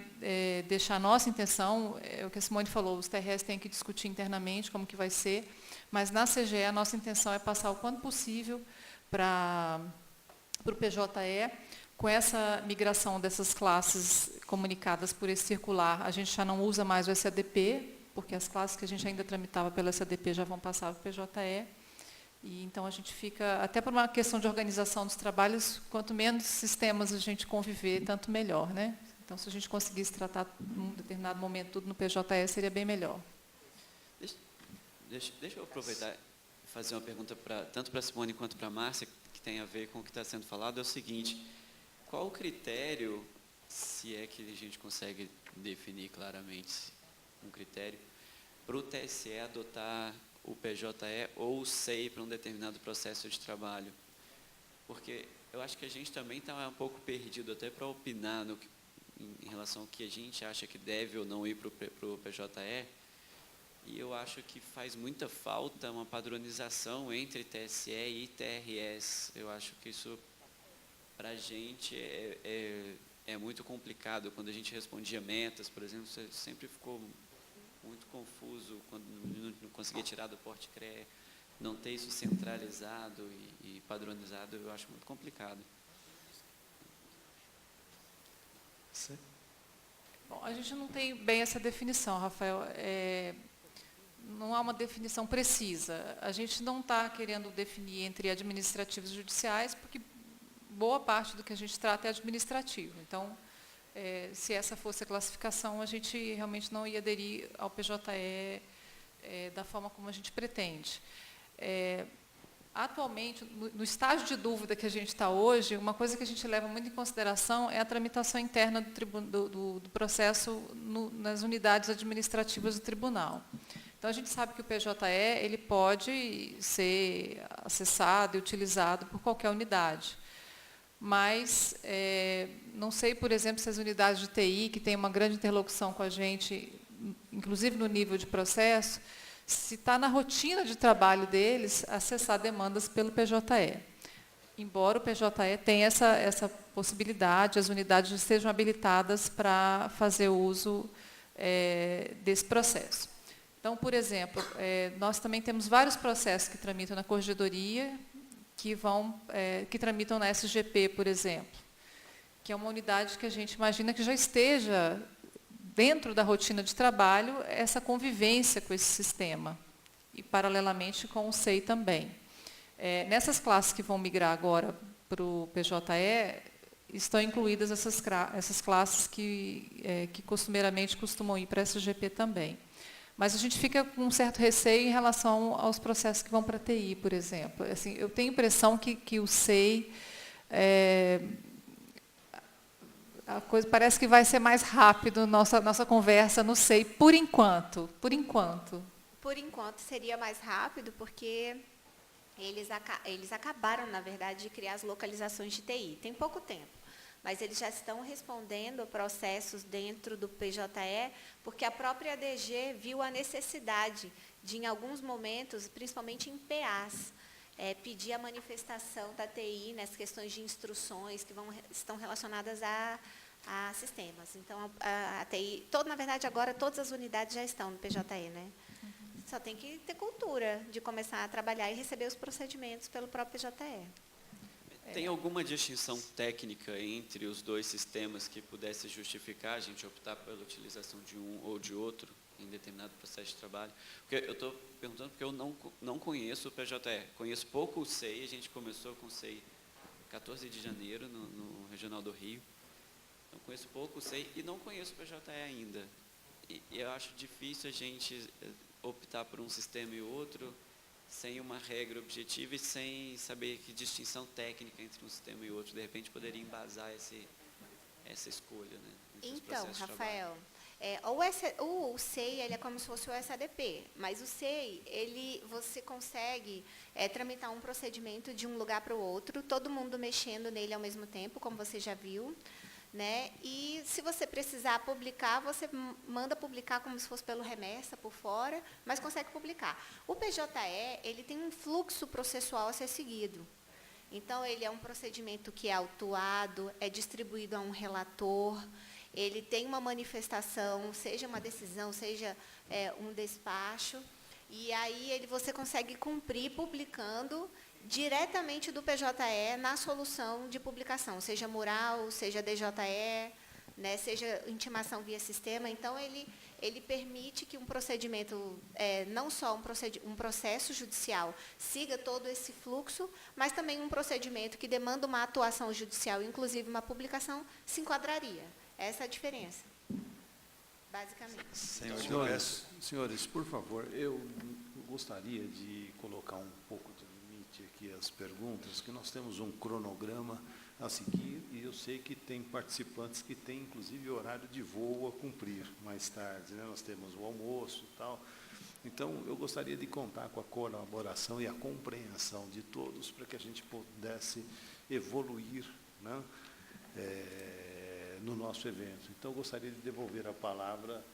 deixar a nossa intenção, o que a Simone falou, os TRS têm que discutir internamente como que vai ser, mas na CGE a nossa intenção é passar o quanto possível para o PJE. Com essa migração dessas classes comunicadas por esse circular, a gente já não usa mais o SADP, porque as classes que a gente ainda tramitava pela SADP já vão passar para o PJE. E, então, a gente fica, até por uma questão de organização dos trabalhos, quanto menos sistemas a gente conviver, tanto melhor. Né? Então, se a gente conseguisse tratar, num determinado momento, tudo no PJE, seria bem melhor. Deixa eu aproveitar e fazer uma pergunta tanto para a Simone quanto para a Márcia, que tem a ver com o que está sendo falado, é o seguinte: qual o critério, se é que a gente consegue definir claramente um critério, para o TSE adotar o PJE ou o SEI para um determinado processo de trabalho? Porque eu acho que a gente também está um pouco perdido até para opinar em relação ao que a gente acha que deve ou não ir para o PJE, e eu acho que faz muita falta uma padronização entre TSE e TRS. Eu acho que isso, para a gente, é muito complicado. Quando a gente respondia metas, por exemplo, você sempre ficou muito confuso quando não conseguia tirar do porte CRE. Não ter isso centralizado e padronizado, eu acho muito complicado. Sim. Bom, a gente não tem bem essa definição, Rafael. Não há uma definição precisa. A gente não está querendo definir entre administrativos e judiciais, porque boa parte do que a gente trata é administrativo. Então, se essa fosse a classificação, a gente realmente não ia aderir ao PJE da forma como a gente pretende. Atualmente, no estágio de dúvida que a gente está hoje, uma coisa que a gente leva muito em consideração é a tramitação interna do processo nas unidades administrativas do tribunal. Então, a gente sabe que o PJE ele pode ser acessado e utilizado por qualquer unidade. Mas não sei, por exemplo, se as unidades de TI, que têm uma grande interlocução com a gente, inclusive no nível de processo, se está na rotina de trabalho deles acessar demandas pelo PJE. Embora o PJE tenha essa possibilidade, as unidades estejam habilitadas para fazer uso desse processo. Então, por exemplo, nós também temos vários processos que tramitam na corregedoria, que tramitam na SGP, por exemplo, que é uma unidade que a gente imagina que já esteja dentro da rotina de trabalho essa convivência com esse sistema, e paralelamente com o SEI também. Nessas classes que vão migrar agora para o PJE, estão incluídas essas classes que costumeiramente costumam ir para a SGP também. Mas a gente fica com um certo receio em relação aos processos que vão para a TI, por exemplo. Assim, eu tenho a impressão que o SEI, a coisa parece que vai ser mais rápido, nossa conversa no SEI, por enquanto. Por enquanto. Por enquanto seria mais rápido, porque eles acabaram, na verdade, de criar as localizações de TI. Tem pouco tempo. Mas eles já estão respondendo a processos dentro do PJE, porque a própria ADG viu a necessidade de, em alguns momentos, principalmente em PAs, pedir a manifestação da TI nas questões de instruções que estão relacionadas a sistemas. Então, a TI, na verdade, agora todas as unidades já estão no PJE, né? Só tem que ter cultura de começar a trabalhar e receber os procedimentos pelo próprio PJE. Tem alguma distinção técnica entre os dois sistemas que pudesse justificar a gente optar pela utilização de um ou de outro em determinado processo de trabalho? Porque eu estou perguntando porque eu não conheço o PJE. Conheço pouco o SEI, a gente começou com o SEI 14 de janeiro, no Regional do Rio. Então, conheço pouco o SEI e não conheço o PJE ainda. E eu acho difícil a gente optar por um sistema e outro sem uma regra objetiva e sem saber que distinção técnica entre um sistema e outro, de repente, poderia embasar essa escolha, né? Então, Rafael, o SEI ele é como se fosse o SADP, mas o SEI, você consegue tramitar um procedimento de um lugar para o outro, todo mundo mexendo nele ao mesmo tempo, como você já viu, né? E se você precisar publicar, você manda publicar como se fosse pelo remessa, por fora, mas consegue publicar. O PJE, ele tem um fluxo processual a ser seguido. Então, ele é um procedimento que é autuado, é distribuído a um relator, ele tem uma manifestação, seja uma decisão, seja um despacho, e aí você consegue cumprir publicando diretamente do PJE na solução de publicação, seja mural, seja DJE, né, seja intimação via sistema. Então, ele permite que um procedimento, não só um processo judicial, siga todo esse fluxo, mas também um procedimento que demanda uma atuação judicial, inclusive uma publicação, se enquadraria. Essa é a diferença, basicamente. Senhores, por favor, eu gostaria de colocar um pouco de limite aqui às perguntas, que nós temos um cronograma a seguir e eu sei que tem participantes que têm, inclusive, horário de voo a cumprir mais tarde, né? Nós temos o almoço e tal. Então, eu gostaria de contar com a colaboração e a compreensão de todos para que a gente pudesse evoluir, né, no nosso evento. Então, eu gostaria de devolver a palavra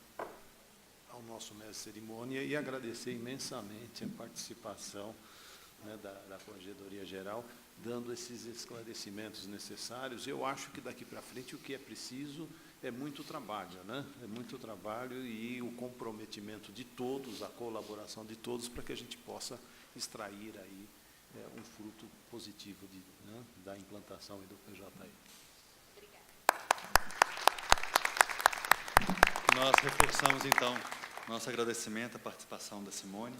ao nosso mestre de cerimônia e agradecer imensamente a participação, né, da Corregedoria Geral, dando esses esclarecimentos necessários. Eu acho que daqui para frente o que é preciso é muito trabalho, né? É muito trabalho e o comprometimento de todos, a colaboração de todos, para que a gente possa extrair aí um fruto positivo né, da implantação e do PJE. Nós reforçamos, então, nosso agradecimento à participação da Simone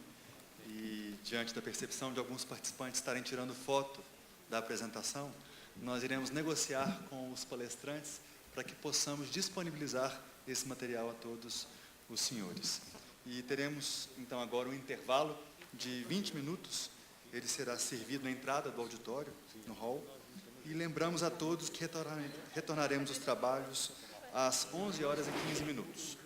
e, diante da percepção de alguns participantes estarem tirando foto da apresentação, nós iremos negociar com os palestrantes para que possamos disponibilizar esse material a todos os senhores. E teremos, então, agora um intervalo de 20 minutos. Ele será servido na entrada do auditório, no hall. E lembramos a todos que retornaremos os trabalhos às 11h15.